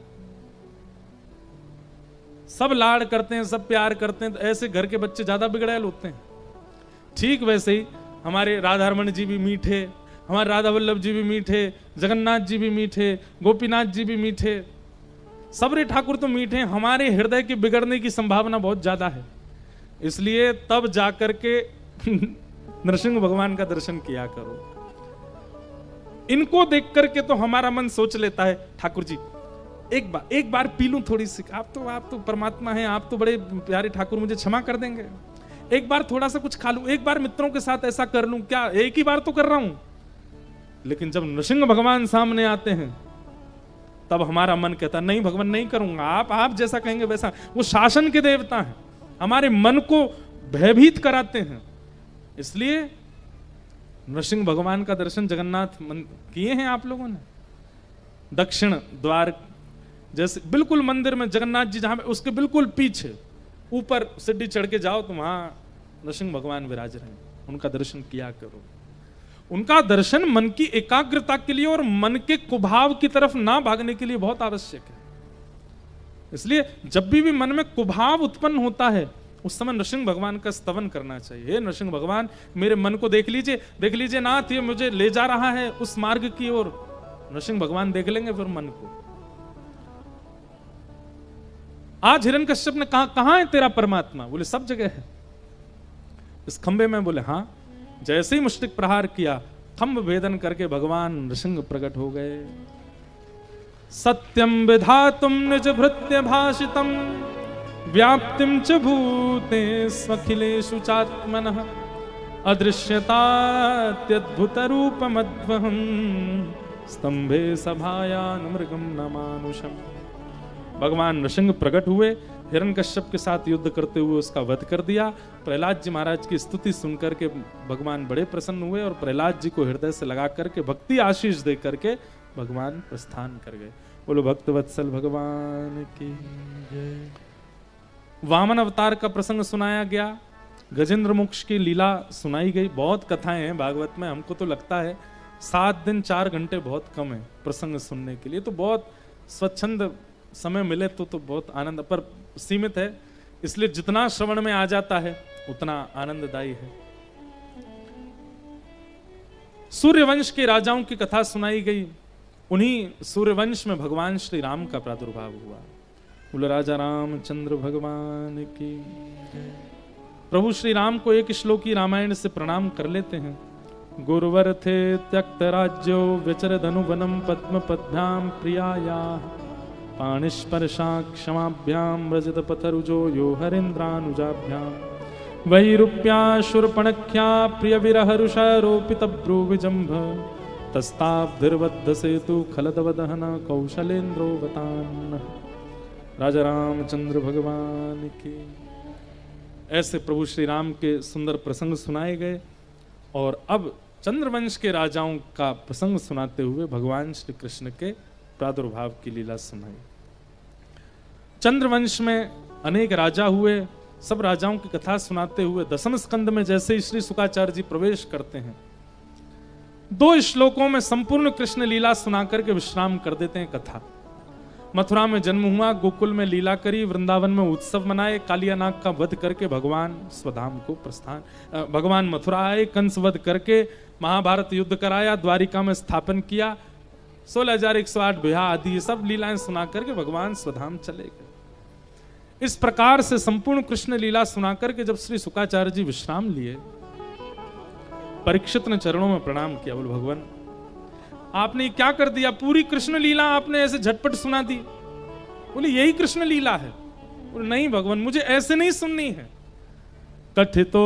सब लाड़ करते हैं, सब प्यार करते हैं, तो ऐसे घर के बच्चे ज्यादा बिगड़ैल होते हैं। ठीक वैसे ही हमारे राधारमण जी भी मीठे, हमारे राधा वल्लभ जी भी मीठे, जगन्नाथ जी भी मीठे, गोपीनाथ जी भी मीठे, सबरे ठाकुर तो मीठे हैं। हमारे हृदय के बिगड़ने की संभावना बहुत ज्यादा है। इसलिए तब जाकर के नरसिंह भगवान का दर्शन किया करो। इनको देख करके तो हमारा मन सोच लेता है, ठाकुर जी एक बार पी लूं थोड़ी सी, आप तो परमात्मा हैं, आप तो बड़े प्यारे ठाकुर, मुझे क्षमा कर देंगे। एक बार थोड़ा सा कुछ खा लूं, एक बार मित्रों के साथ ऐसा कर लूं, क्या एक ही बार तो कर रहा हूं। लेकिन जब नृसिंह भगवान सामने आते हैं तब हमारा मन कहता नहीं भगवान नहीं करूंगा, आप जैसा कहेंगे वैसा। वो शासन के देवता हैं, हमारे मन को भयभीत कराते हैं। इसलिए नृसिंह भगवान का दर्शन जगन्नाथ किए हैं आप लोगों ने। दक्षिण द्वार जैसे बिल्कुल मंदिर में जगन्नाथ जी जहां उसके बिल्कुल पीछे ऊपर सीढ़ी चढ़ के जाओ तो वहां नृसिंह भगवान विराज रहे हैं, उनका दर्शन किया करो। उनका दर्शन मन की एकाग्रता के लिए और मन के कुभाव की तरफ ना भागने के लिए बहुत आवश्यक है। इसलिए जब भी मन में कुभाव उत्पन्न होता है उस समय नृसिंह भगवान का स्तवन करना चाहिए। हे नृसिंह भगवान, मेरे मन को देख लीजिए नाथ, ये मुझे ले जा रहा है उस मार्ग की ओर। नृसिंह भगवान देख लेंगे फिर मन को। आज हिरण्यकश्यप ने कहा कहां है तेरा परमात्मा? बोले सब जगह है, इस खंबे में। बोले हाँ। जैसे ही मुष्टिक प्रहार किया, खंभ भेदन करके भगवान नृसिंह प्रकट हो गए। सत्यम विधातुम निज भृत्य भाषितम व्याप्तिम च भूते स्वखिलेषु चात्मनः अदृश्यतात्यद्भुत रूपमद्वहं स्तंभे सभायान मृगम न मानुषम। भगवान नृसिंह प्रकट हुए, हिरण्यकश्यप के साथ युद्ध करते हुए उसका वध कर दिया। प्रहलाद जी महाराज की स्तुति सुनकर के भगवान बड़े प्रसन्न हुए और प्रहलाद जी को हृदय से लगा करके भक्ति आशीष दे करके भगवान प्रस्थान कर गए। बोलो भक्तवत्सल भगवान की जय। वामन अवतार का प्रसंग सुनाया गया, गजेंद्र मोक्ष की लीला सुनाई गई। बहुत कथाएं हैं भागवत में। हमको तो लगता है 7 दिन 4 घंटे बहुत कम है प्रसंग सुनने के लिए। तो बहुत स्वच्छंद समय मिले तो बहुत आनंद, पर सीमित है, इसलिए जितना श्रवण में आ जाता है उतना आनंददायी है। सूर्यवंश के राजाओं की कथा सुनाई गई। उन्हीं सूर्यवंश में भगवान श्री राम का प्रादुर्भाव हुआ। बोलो राजा रामचंद्र भगवान की जय। प्रभु श्री राम को एक श्लोकी रामायण से प्रणाम कर लेते हैं। गुरुवर थे त्यक्त राज्यो व्यचर धनुवनम पद्म पद्भ्याम प्रियाया पाणिस्पर्शा क्षमाभ्याम व्रजत पथरुजो यो हरेन्द्रानुजाभ्याम वैरूप्या शूर्पणख्या प्रिय विरहरुषारोपित भ्रूविजम्भ तस्ताब्धिर्बद्ध सेतु खलदवदहन कौशलेन्द्रो वतान। राजा रामचंद्र भगवान की। ऐसे प्रभु श्री राम के सुंदर प्रसंग सुनाए गए। और अब चंद्रवंश के राजाओं का प्रसंग सुनाते हुए भगवान श्री कृष्ण के प्रादुर्भाव की लीला सुनाई। चंद्रवंश में अनेक राजा हुए। सब राजाओं की कथा सुनाते हुए 10वें स्कंद में जैसे ही श्री शुकाचार्य जी प्रवेश करते हैं, 2 श्लोकों में संपूर्ण कृष्ण लीला सुनाकर के विश्राम कर देते हैं कथा। मथुरा में जन्म हुआ, गोकुल में लीला करी, वृंदावन में उत्सव मनाए, कालियानाग का वध करके भगवान स्वधाम को प्रस्थान, भगवान मथुरा आए, कंस वध करके महाभारत युद्ध कराया, द्वारिका में स्थापन किया, 16,108 ब्याह आदि ये सब लीलाएं सुना करके भगवान स्वधाम चले गए। इस प्रकार से संपूर्ण कृष्ण लीला सुनाकर के जब श्री शुकाचार्य जी विश्राम लिए, परीक्षित ने चरणों में प्रणाम किया। बोले भगवान, आपने क्या कर दिया? पूरी कृष्ण लीला आपने ऐसे झटपट सुना दी। बोले यही कृष्ण लीला है? बोले नहीं भगवान, मुझे ऐसे नहीं सुननी है। कथितो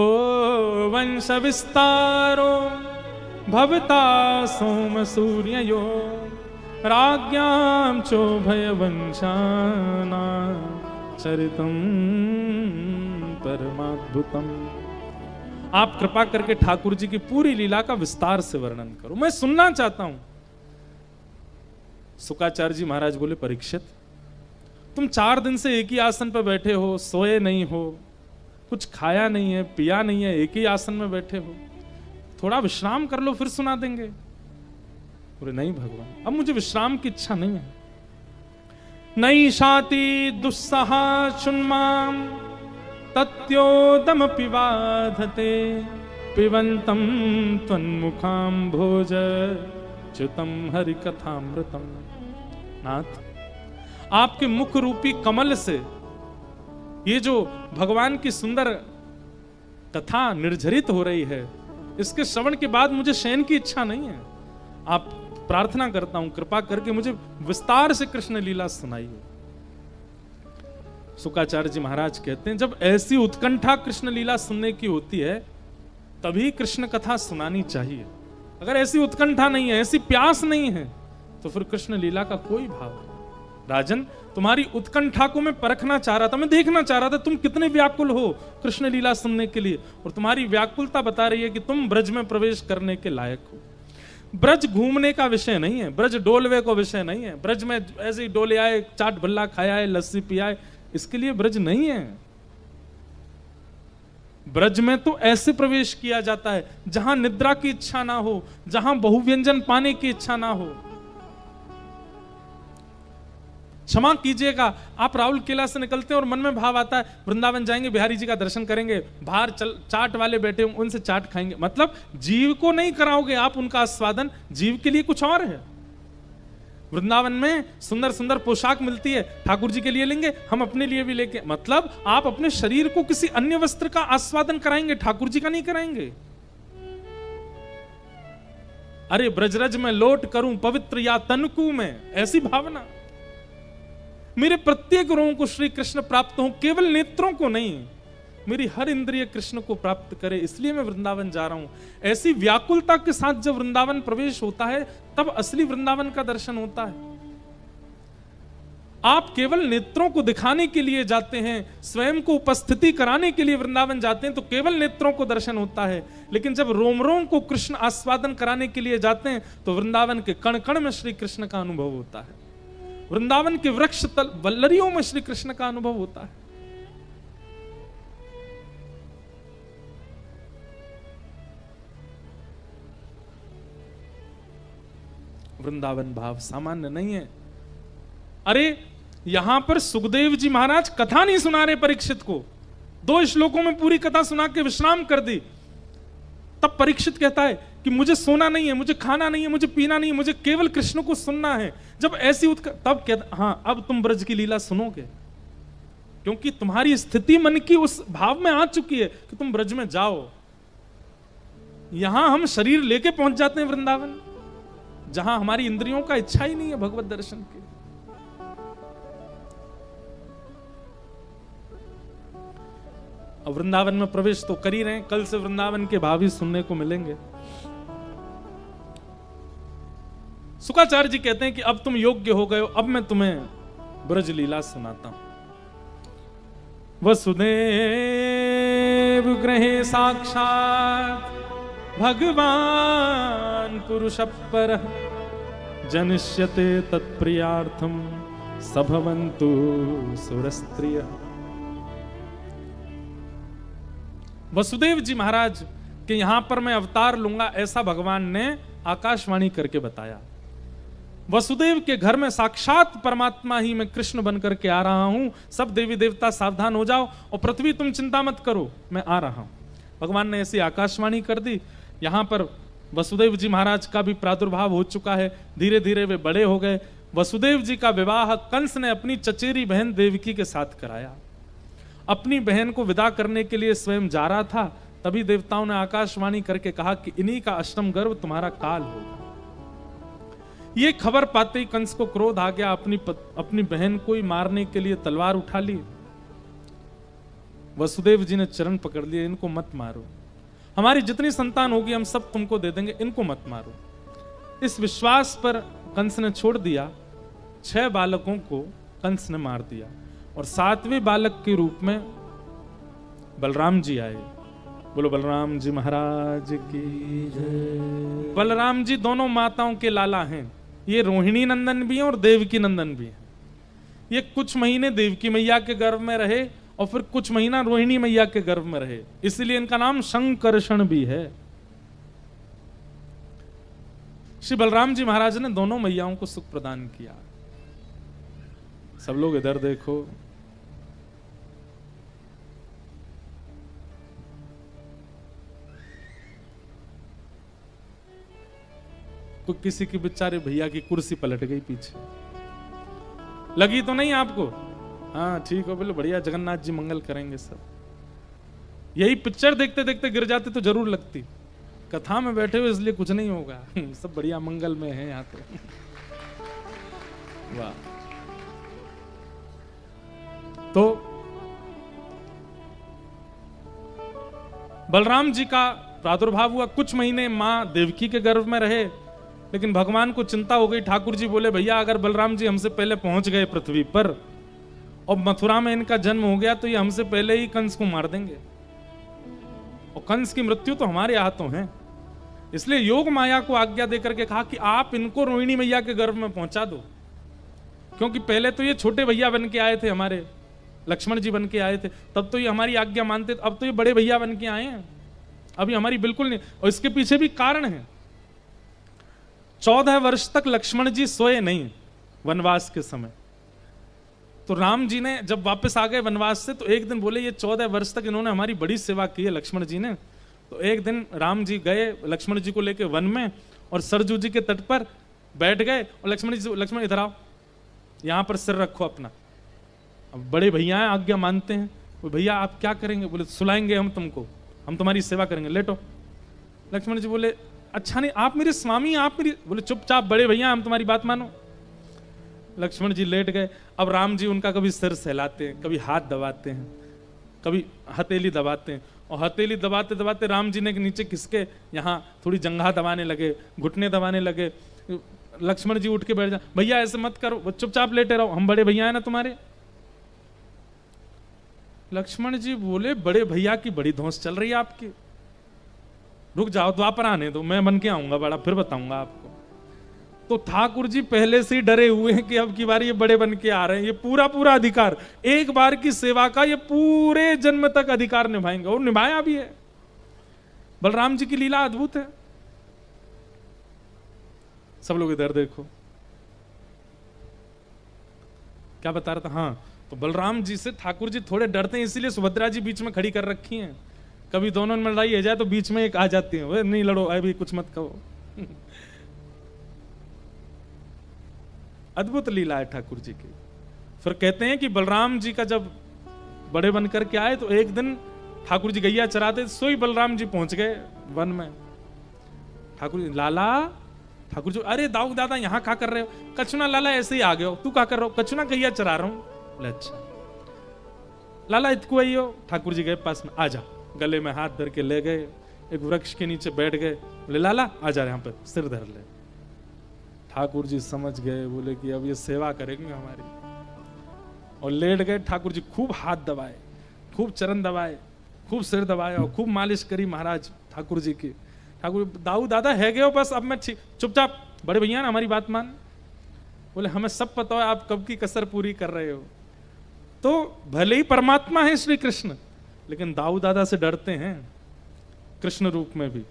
वंश विस्तारो भवता सोम सूर्यो राज्ञां चोभयवंशाना चरितम परमाद्भुतम। आप कृपा करके ठाकुर जी की पूरी लीला का विस्तार से वर्णन करो, मैं सुनना चाहता हूं। शुकाचार्य जी महाराज बोले, परीक्षित तुम 4 दिन से एक ही आसन पर बैठे हो, सोए नहीं हो, कुछ खाया नहीं है, पिया नहीं है, एक ही आसन में बैठे हो, थोड़ा विश्राम कर लो फिर सुना देंगे। बोले नहीं भगवान, अब मुझे विश्राम की इच्छा नहीं है। नई शाति दुस्सहा शुन्माम तत्योदम पिबाधते पिबंतम त्वन्मुखाम भोज च्युतम हरि कथामृतम। नाथ, आपके मुख रूपी कमल से ये जो भगवान की सुंदर कथा निर्झरित हो रही है, इसके श्रवण के बाद मुझे शयन की इच्छा नहीं है। आप प्रार्थना करता हूं कृपा करके मुझे विस्तार से कृष्ण लीला सुनाइए। शुकाचार्य जी महाराज कहते हैं, जब ऐसी उत्कंठा कृष्ण लीला सुनने की होती है तभी कृष्ण कथा सुनानी चाहिए। अगर ऐसी उत्कंठा नहीं है, ऐसी प्यास नहीं है, तो फिर कृष्ण लीला का कोई भाव नहीं। राजन, तुम्हारी उत्कंठा को मैं परखना चाह रहा था, मैं देखना चाह रहा था तुम कितने व्याकुल हो कृष्ण लीला सुनने के लिए, और तुम्हारी व्याकुलता बता रही है कि तुम ब्रज में प्रवेश करने के लायक हो। ब्रज घूमने का विषय नहीं है, ब्रज डोलवे का विषय नहीं है। ब्रज में ऐसे ही डोले आए, चाट भल्ला खाया है, लस्सी पियाए, इसके लिए ब्रज नहीं है। ब्रज में तो ऐसे प्रवेश किया जाता है जहां निद्रा की इच्छा ना हो, जहां बहुव्यंजन पाने की इच्छा ना हो। क्षमा कीजिएगा, आप राहुल किला से निकलते हैं और मन में भाव आता है वृंदावन जाएंगे, बिहारी जी का दर्शन करेंगे, बाहर चाट वाले बैठे होंगे उनसे चाट खाएंगे। मतलब जीव को नहीं कराओगे आप उनका आस्वादन, जीव के लिए कुछ और है। वृंदावन में सुंदर सुंदर पोशाक मिलती है, ठाकुर जी के लिए लेंगे, हम अपने लिए भी लेके, मतलब आप अपने शरीर को किसी अन्य वस्त्र का आस्वादन कराएंगे, ठाकुर जी का नहीं कराएंगे। अरे ब्रजरज में लोट करूं पवित्र या तनकू में, ऐसी भावना। मेरे प्रत्येक रों को श्री कृष्ण प्राप्त हो, केवल नेत्रों को नहीं, मेरी हर इंद्रिय कृष्ण को प्राप्त करे, इसलिए मैं वृंदावन जा रहा हूं। ऐसी व्याकुलता के साथ जब वृंदावन प्रवेश होता है तब असली वृंदावन का दर्शन होता है। आप केवल नेत्रों को दिखाने के लिए जाते हैं, स्वयं को उपस्थिति कराने के लिए वृंदावन जाते हैं तो केवल नेत्रों को दर्शन होता है। लेकिन जब रोम रोम को कृष्ण आस्वादन कराने के लिए जाते हैं तो वृंदावन के कण कण में श्री कृष्ण का अनुभव होता है, वृंदावन के वृक्ष तल वल्लरियों में श्री कृष्ण का अनुभव होता है। वृंदावन भाव सामान्य नहीं है। अरे यहां पर सुखदेव जी महाराज कथा नहीं सुना रहे परीक्षित को, 2 श्लोकों में पूरी कथा सुना के विश्राम कर दी। तब परीक्षित कहता है कि मुझे सोना नहीं है, मुझे खाना नहीं है, मुझे पीना नहीं है, मुझे केवल कृष्ण को सुनना है। जब ऐसी तब कहता, हाँ अब तुम ब्रज की लीला सुनोगे, क्योंकि तुम्हारी स्थिति मन की उस भाव में आ चुकी है कि तुम ब्रज में जाओ। यहां हम शरीर लेके पहुंच जाते हैं वृंदावन, जहां हमारी इंद्रियों का इच्छा ही नहीं है भगवत दर्शन की। अब वृंदावन में प्रवेश तो कर ही रहे हैं, कल से वृंदावन के भाव ही सुनने को मिलेंगे। शुकाचार्य जी कहते हैं कि अब तुम योग्य हो गए हो, अब मैं तुम्हें ब्रज लीला सुनाता हूं। वसुदेव गृहे साक्षात भगवान पुरुष परः जनिष्यते तत्प्रियार्थम सभवन्तु सुरस्त्रियः। वसुदेव जी महाराज के यहां पर मैं अवतार लूंगा ऐसा भगवान ने आकाशवाणी करके बताया। वसुदेव के घर में साक्षात परमात्मा ही मैं कृष्ण बनकर के आ रहा हूं, सब देवी देवता सावधान हो जाओ, और पृथ्वी तुम चिंता मत करो, मैं आ रहा हूं। भगवान ने ऐसी आकाशवाणी कर दी। यहां पर वसुदेव जी महाराज का भी प्रादुर्भाव हो चुका है, धीरे धीरे वे बड़े हो गए। वसुदेव जी का विवाह कंस ने अपनी चचेरी बहन देवकी के साथ कराया। अपनी बहन को विदा करने के लिए स्वयं जा रहा था, तभी देवताओं ने आकाशवाणी करके कहा कि इन्हीं का अष्टम गर्भ तुम्हारा काल होगा। ये खबर पाते ही कंस को क्रोध आ गया, अपनी बहन को ही मारने के लिए तलवार उठा ली। वसुदेव जी ने चरण पकड़ लिए, इनको मत मारो, हमारी जितनी संतान होगी हम सब तुमको दे देंगे, इनको मत मारो। इस विश्वास पर कंस ने छोड़ दिया, 6 बालकों को कंस ने मार दिया और 7वें बालक के रूप में बलराम जी आए। बोलो बलराम जी महाराज की जय। बलराम जी दोनों माताओं के लाला हैं। ये रोहिणी नंदन भी हैं और देवकी नंदन भी हैं। ये कुछ महीने देवकी मैया के गर्भ में रहे और फिर कुछ महीना रोहिणी मैया के गर्भ में रहे, इसलिए इनका नाम शंकर्षण भी है। श्री बलराम जी महाराज ने दोनों मैयाओं को सुख प्रदान किया। सब लोग इधर देखो। तो किसी की बेचारे भैया की कुर्सी पलट गई पीछे, लगी तो नहीं आपको? हाँ ठीक हो, बोले बढ़िया, जगन्नाथ जी मंगल करेंगे सब। यही पिक्चर देखते देखते गिर जाते तो जरूर लगती। कथा में बैठे हुए इसलिए कुछ नहीं होगा, सब बढ़िया मंगल में है यहाँ तो। वाह। तो बलराम जी का प्रादुर्भाव हुआ, कुछ महीने मां देवकी के गर्भ में रहे, लेकिन भगवान को चिंता हो गई। ठाकुर जी बोले भैया अगर बलराम जी हमसे पहले पहुंच गए पृथ्वी पर और मथुरा में इनका जन्म हो गया तो ये हमसे पहले ही कंस को मार देंगे, और कंस की मृत्यु तो हमारे हाथों है। इसलिए योग माया को आज्ञा देकर के कहा कि आप इनको रोहिणी मैया के गर्भ में पहुंचा दो, क्योंकि पहले तो ये छोटे भैया बन के आए थे, हमारे लक्ष्मण जी बन के आए थे, तब तो ये हमारी आज्ञा मानते, अब तो ये बड़े भैया बन के आए हैं, अभी हमारी बिल्कुल नहीं। और इसके पीछे भी कारण है। 14 वर्ष तक लक्ष्मण जी सोए नहीं वनवास के समय। तो राम जी ने जब वापस आ गए वनवास से तो एक दिन बोले ये 14 वर्ष तक इन्होंने हमारी बड़ी सेवा की है लक्ष्मण जी ने। तो एक दिन राम जी गए लक्ष्मण जी को लेकर वन में और सरजू जी के तट पर बैठ गए और लक्ष्मण इधर आओ, यहां पर सिर रखो अपना। अब बड़े भैया हैं, आज्ञा मानते हैं। वो भैया आप क्या करेंगे? बोले सुलाएंगे हम तुमको, हम तुम्हारी सेवा करेंगे, लेटो। लक्ष्मण जी बोले अच्छा नहीं, आप मेरे स्वामी, आप मेरी। बोले चुपचाप, बड़े भैया हम तुम्हारी बात मानो। लक्ष्मण जी लेट गए। अब राम जी उनका कभी सिर सहलाते हैं, कभी हाथ दबाते हैं, कभी हथेली दबाते हैं, और हथेली दबाते दबाते राम जी ने नीचे किसके यहाँ थोड़ी जंघा दबाने लगे, घुटने दबाने लगे। लक्ष्मण जी उठ के बैठ जा, भैया ऐसे मत करो, चुपचाप लेटे रहो, हम बड़े भैया है ना तुम्हारे। लक्ष्मण जी बोले बड़े भैया की बड़ी धौंस चल रही है आपकी, रुक जाओ, द्वापर आने दो, मैं बन के आऊंगा बड़ा, फिर बताऊंगा आपको। तो ठाकुर जी पहले से ही डरे हुए हैं कि अब की बार ये बड़े बन के आ रहे हैं, ये पूरा पूरा अधिकार, एक बार की सेवा का ये पूरे जन्म तक अधिकार निभाएंगे, और निभाया भी है। बलराम जी की लीला अद्भुत है। सब लोग इधर देखो, क्या बता रहा था? हाँ, तो बलराम जी से ठाकुर जी थोड़े डरते हैं, इसीलिए सुभद्रा जी बीच में खड़ी कर रखी हैं। कभी दोनों में लड़ाई हो जाए तो बीच में एक आ जाती है, नहीं लड़ो, अभी कुछ मत कहो। अद्भुत लीला है ठाकुर जी की। फिर कहते हैं कि बलराम जी का जब बड़े बन करके आए तो एक दिन ठाकुर जी गैया चराते, सोई बलराम जी पहुंच गए वन में। ठाकुर जी लाला, ठाकुर जी अरे दाऊ दादा यहाँ क्या कर रहे हो? कछुना लाला ऐसे ही आ गए हो, तू क्या कर रहे हो? कछुना गैया चरा रहा हूं। अच्छा लाला इतको आई हो? ठाकुर जी गए पास में, आ जा, गले में हाथ धर के ले गए, एक वृक्ष के नीचे बैठ गए, बोले लाला आ जा, यहाँ पे सिर धर ले। ठाकुर जी समझ गए, बोले कि अब ये सेवा करेंगे हमारी, और लेट गए। ठाकुर जी खूब हाथ दबाए, खूब चरण दबाए, खूब सिर दबाए और खूब मालिश करी महाराज ठाकुर जी की। ठाकुर दाऊ दादा है गए हो बस, अब मैं ठीक, चुपचाप, बड़े भैया ना हमारी बात मान। बोले हमें सब पता है आप कब की कसर पूरी कर रहे हो। तो भले ही परमात्मा है श्री कृष्ण, लेकिन दाऊ दादा से डरते हैं कृष्ण रूप में भी।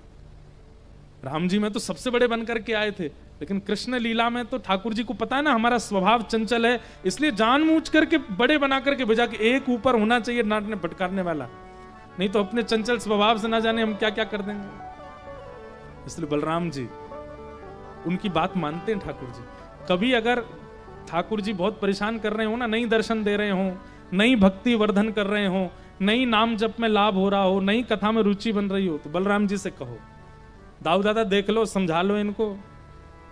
राम जी में तो सबसे बड़े बनकर के आए थे, लेकिन कृष्ण लीला में तो ठाकुर जी को पता है ना हमारा स्वभाव चंचल है, इसलिए जानबूझ करके बड़े बना करके भेजा कि एक ऊपर होना चाहिए नाटने भटकारने वाला, नहीं तो अपने चंचल स्वभाव से ना जाने हम क्या क्या कर देंगे। इसलिए बलराम जी उनकी बात मानते हैं ठाकुर जी। कभी अगर ठाकुर जी बहुत परेशान कर रहे हो ना, नहीं दर्शन दे रहे हो, नहीं भक्ति वर्धन कर रहे हो, नहीं नाम जप में लाभ हो रहा हो, नहीं कथा में रुचि बन रही हो, तो बलराम जी से कहो दाऊ दादा देख लो, समझा लो इनको,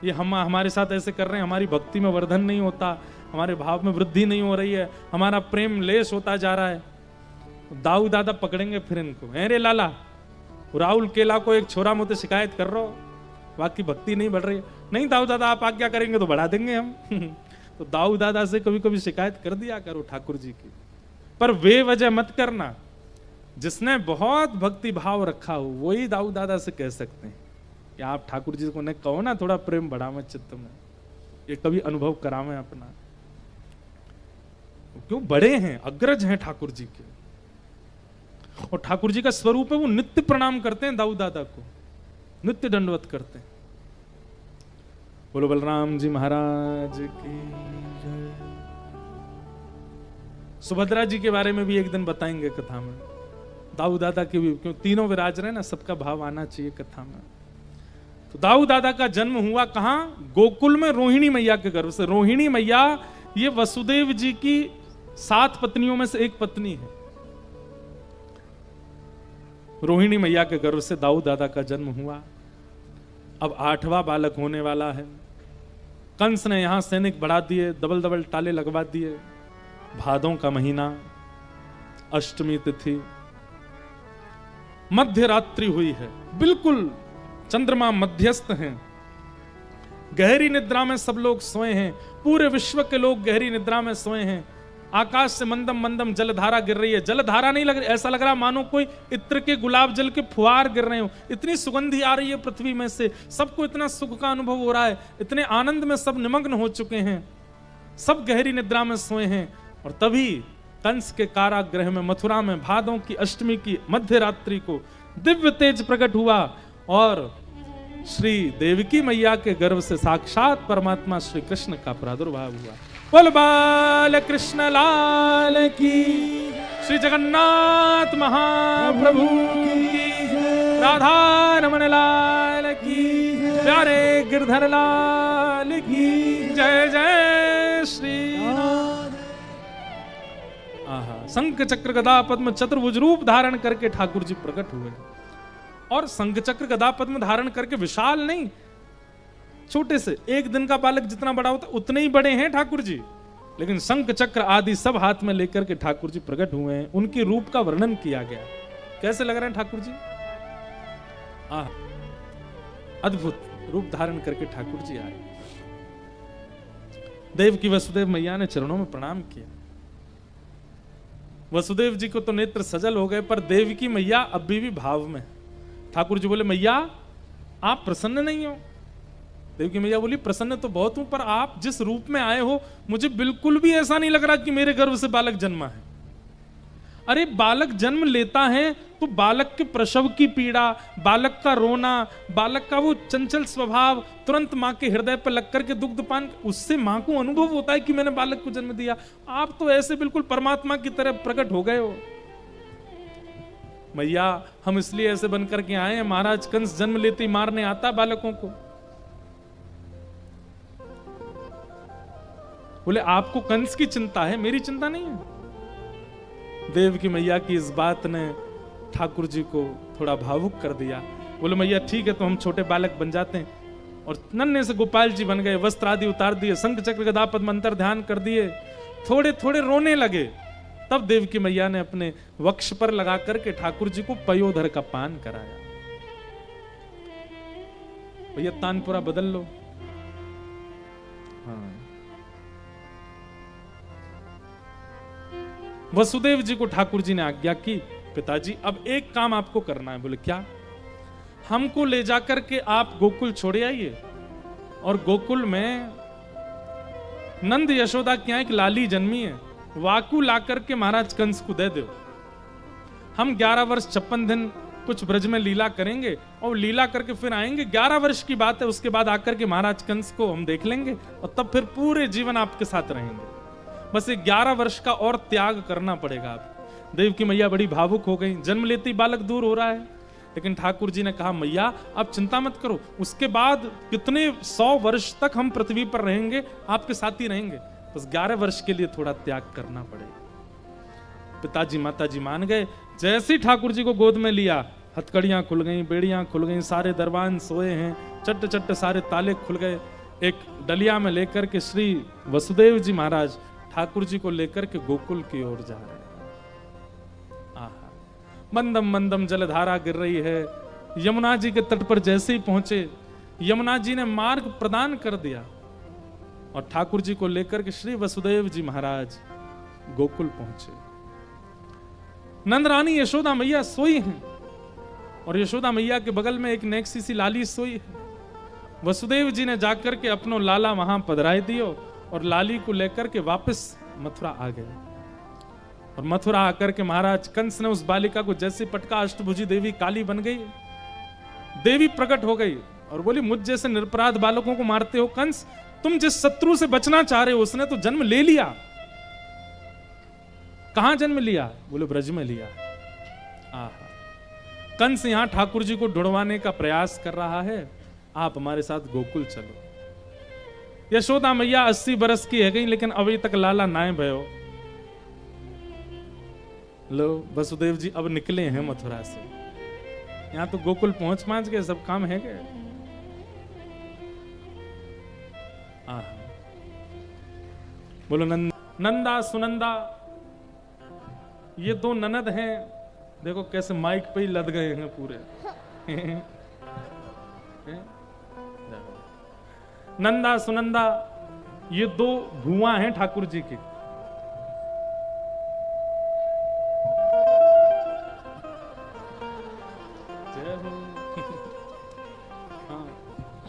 ये हम हमारे साथ ऐसे कर रहे हैं, हमारी भक्ति में वर्धन नहीं होता, हमारे भाव में वृद्धि नहीं हो रही है, हमारा प्रेम लेस होता जा रहा है। दाऊ दादा पकड़ेंगे फिर इनको, अरे लाला राहुल केला को एक छोरा मुझे शिकायत कर रहा हो, बाकी भक्ति नहीं बढ़ रही है। नहीं दाऊ दादा आप आज्ञा करेंगे तो बढ़ा देंगे हम। तो दाऊ दादा से कभी कभी शिकायत कर दिया करो ठाकुर जी की, पर वे वजह मत करना। जिसने बहुत भक्ति भाव रखा हो वही दाऊ दादा से कह सकते हैं कि आप ठाकुर जी को ने कहो ना थोड़ा प्रेम बढ़ावे चित्त में, ये कभी अनुभव करावे अपना। क्यों बड़े हैं, अग्रज हैं ठाकुर जी के, और ठाकुर जी का स्वरूप है वो नित्य प्रणाम करते हैं दाऊ दादा को, नित्य दंडवत करते हैं। बोलो बलराम जी महाराज की जय। सुभद्रा जी के बारे में भी एक दिन बताएंगे कथा में, दाऊ दादा के भी, क्यों तीनों विराज रहे ना, सबका भाव आना चाहिए कथा में। तो दाऊ दादा का जन्म हुआ कहां? गोकुल में रोहिणी मैया के गर्भ से। रोहिणी मैया ये वसुदेव जी की 7 पत्नियों में से एक पत्नी है। रोहिणी मैया के गर्भ से दाऊ दादा का जन्म हुआ। अब 8वां बालक होने वाला है। कंस ने यहां सैनिक बढ़ा दिए, डबल डबल ताले लगवा दिए। भादों का महीना, अष्टमी तिथि, मध्य रात्रि हुई है, बिल्कुल चंद्रमा मध्यस्थ हैं, गहरी निद्रा में सब लोग सोए हैं, पूरे विश्व के लोग गहरी निद्रा में सोए हैं। आकाश से मंदम मंदम जलधारा गिर रही है। जलधारा नहीं लग रही, ऐसा लग रहा मानो कोई इत्र के गुलाब जल के फुहार गिर रहे हो। इतनी सुगंधी आ रही है पृथ्वी में से, सबको इतना सुख का अनुभव हो रहा है, इतने आनंद में सब निमग्न हो चुके हैं, सब गहरी निद्रा में सोए हैं। और तभी कंस के कारागृह में मथुरा में भादों की अष्टमी की मध्य रात्रि को दिव्य तेज प्रकट हुआ और श्री देवकी मैया के गर्भ से साक्षात परमात्मा श्री कृष्ण का प्रादुर्भाव हुआ। बोल बाल कृष्ण लाल की, श्री जगन्नाथ महाप्रभु की, राधा रमन लाल की, प्यारे गिरधर लाल की जय जय श्री। शंख चक्र गदा पद्म चतुर्भुज रूप धारण करके ठाकुर जी प्रकट हुए। और शंख चक्र गदा पद्म धारण करके विशाल नहीं, छोटे से 1 दिन का बालक जितना बड़ा होता उतने ही बड़े हैं ठाकुर जी, लेकिन शंख चक्र आदि सब हाथ में लेकर के ठाकुर जी प्रकट हुए हैं। उनके रूप का वर्णन किया गया। कैसे लग रहे हैं ठाकुर जी? अद्भुत रूप धारण करके ठाकुर जी आए। देव की वसुदेव मैया ने चरणों में प्रणाम किया। वसुदेव जी को तो नेत्र सजल हो गए, पर देव की मैया अभी भी भाव में। ठाकुर जी बोले मैया आप प्रसन्न नहीं हो? देव की मैया बोली प्रसन्न तो बहुत हूं, पर आप जिस रूप में आए हो मुझे बिल्कुल भी ऐसा नहीं लग रहा कि मेरे गर्भ से बालक जन्मा है। अरे बालक जन्म लेता है तो बालक के प्रसव की पीड़ा, बालक का रोना, बालक का वो चंचल स्वभाव तुरंत मां के हृदय पर लग करके दुग्धपान, उससे मां को अनुभव होता है कि मैंने बालक को जन्म दिया। आप तो ऐसे बिल्कुल परमात्मा की तरह प्रकट हो गए हो। मैया हम इसलिए ऐसे बनकर के आए हैं, महाराज कंस जन्म लेते ही मारने आता बालकों को। बोले आपको कंस की चिंता है, मेरी चिंता नहीं है। देव की मैया की इस बात ने ठाकुर जी को थोड़ा भावुक कर दिया। बोले मैया ठीक है, तो हम छोटे बालक बन जाते हैं। और नन्हे से गोपाल जी बन गए, वस्त्र आदि उतार दिए, शंख चक्र गदा पद्म मंत्र ध्यान कर दिए, थोड़े थोड़े रोने लगे। तब देव की मैया ने अपने वक्ष पर लगा करके ठाकुर जी को पयोधर का पान कराया। भैया तानपुरा बदल लो। हाँ। वसुदेव जी को ठाकुर जी ने आज्ञा की पिताजी अब एक काम आपको करना है। बोले क्या? हमको ले जाकर के आप गोकुल छोड़े आइए और गोकुल में नंद यशोदा की यहाँ एक लाली जन्मी है, वाकू ला करके महाराज कंस को दे दो। हम 11 वर्ष 56 दिन कुछ ब्रज में लीला करेंगे और लीला करके फिर आएंगे। 11 वर्ष की बात है, उसके बाद आकर के महाराज कंस को हम देख लेंगे और तब फिर पूरे जीवन आपके साथ रहेंगे। बस 11 वर्ष का और त्याग करना पड़ेगा आपको। देव की मैया बड़ी भावुक हो गई, जन्म लेते ही बालक दूर हो रहा है। लेकिन ठाकुर जी ने कहा मैया आप चिंता मत करो, उसके बाद कितने 100 वर्ष तक हम पृथ्वी पर रहेंगे, आपके साथ ही रहेंगे, बस 11 वर्ष के लिए थोड़ा त्याग करना पड़ेगा। पिताजी माताजी मान गए। जैसे ही ठाकुर जी को गोद में लिया, हथकड़ियां खुल गई, बेड़ियां खुल गई, सारे दरबान सोए हैं, चट्ट चट्ट सारे ताले खुल गए। एक डलिया में लेकर के श्री वसुदेव जी महाराज ठाकुर जी को लेकर के गोकुल की ओर जा रहे हैं। आहा, मंदम मंदम जलधारा गिर रही है। यमुना जी के तट पर जैसे ही पहुंचे, यमुना जी ने मार्ग प्रदान कर दिया और ठाकुर जी को लेकर के श्री वसुदेव जी महाराज गोकुल पहुंचे। नंद रानी यशोदा मैया सोई हैं और यशोदा मैया के बगल में एक नेक्सी सी लाली सोई है। वसुदेव जी ने जाकर के अपनो लाला वहां पधराई दियो और लाली को लेकर के वापस मथुरा आ गए। और मथुरा आकर के महाराज कंस ने उस बालिका को जैसे पटका, अष्टभुजी देवी काली बन गई, देवी प्रकट हो गई और बोली, मुझ जैसे निरपराध बालकों को मारते हो कंस, तुम जिस शत्रु से बचना चाह रहे हो उसने तो जन्म ले लिया। कहां जन्म लिया? बोले ब्रज में लिया। आहा, कंस यहां ठाकुर जी को ढूंढवाने का प्रयास कर रहा है, आप हमारे साथ गोकुल चलो। यशोदा मैया 80 बरस की है गई लेकिन अभी तक लाला नाए भयो। लो वसुदेव जी अब निकले हैं मथुरा से, यहां तो गोकुल पहुंच गए, सब काम है गए। बोलो नंदा सुनंदा, ये दो ननद हैं, देखो कैसे माइक पे ही लद गए हैं पूरे। नंदा सुनंदा ये दो भुआ हैं ठाकुर जी की।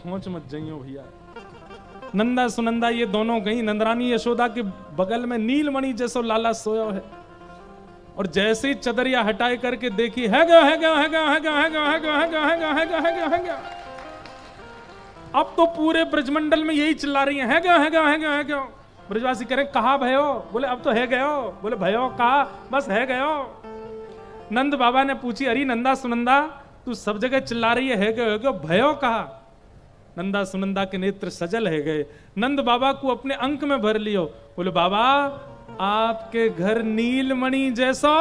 खोच मत जाइयो भैया। नंदा सुनंदा ये दोनों गई, नंदरानी यशोदा के बगल में नीलमणि जैसो लाला सोया है और जैसे ही चदरिया हटाए करके देखी, है गया है गया है गया है गया है गया है गया है गया है गया है गया है गया है गया। अब तो पूरे ब्रजमंडल में यही चिल्ला रही है गया है गया है गया है गया। ब्रजवासी कह रहे कहा भयो? बोले अब तो है गयो। बोले भयो कहा? बस है गयो। नंद बाबा ने पूछी, अरे नंदा सुनंदा तू सब जगह चिल्ला रही है गयो, भयो कहा? नंदा सुनंदा के नेत्र सजल है गए, नंद बाबा को अपने अंक में भर लियो। बोले बाबा आपके घर नीलमणि जैसा,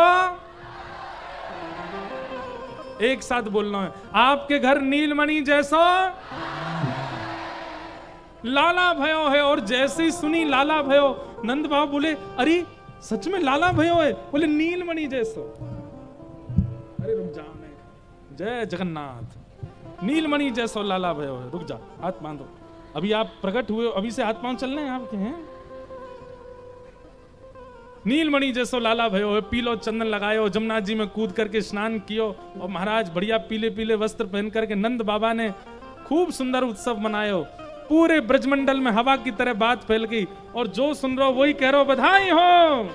एक साथ बोलना है, आपके घर नीलमणि जैसा लाला भयो है। और जैसे ही सुनी लाला भयो, नंद बाबा बोले अरे सच में लाला भयो है? बोले नीलमणि जैसा। अरे रुक जा, जय जगन्नाथ, नीलमणि जैसा लाला भयो है, रुक जा, हाथ बांधो। अभी आप प्रकट हुए, अभी से हाथ पांव चलने हैं आपके हैं। नीलमणि जैसो लाला भयो है, पीलो चंदन लगायो, जमुना जी में कूद करके स्नान कियो और महाराज बढ़िया पीले पीले वस्त्र पहन करके नंद बाबा ने खूब सुंदर उत्सव मनायो। पूरे ब्रजमंडल में हवा की तरह बात फैल गई और जो सुन रहे हो वही कह रहे हो बधाई हो।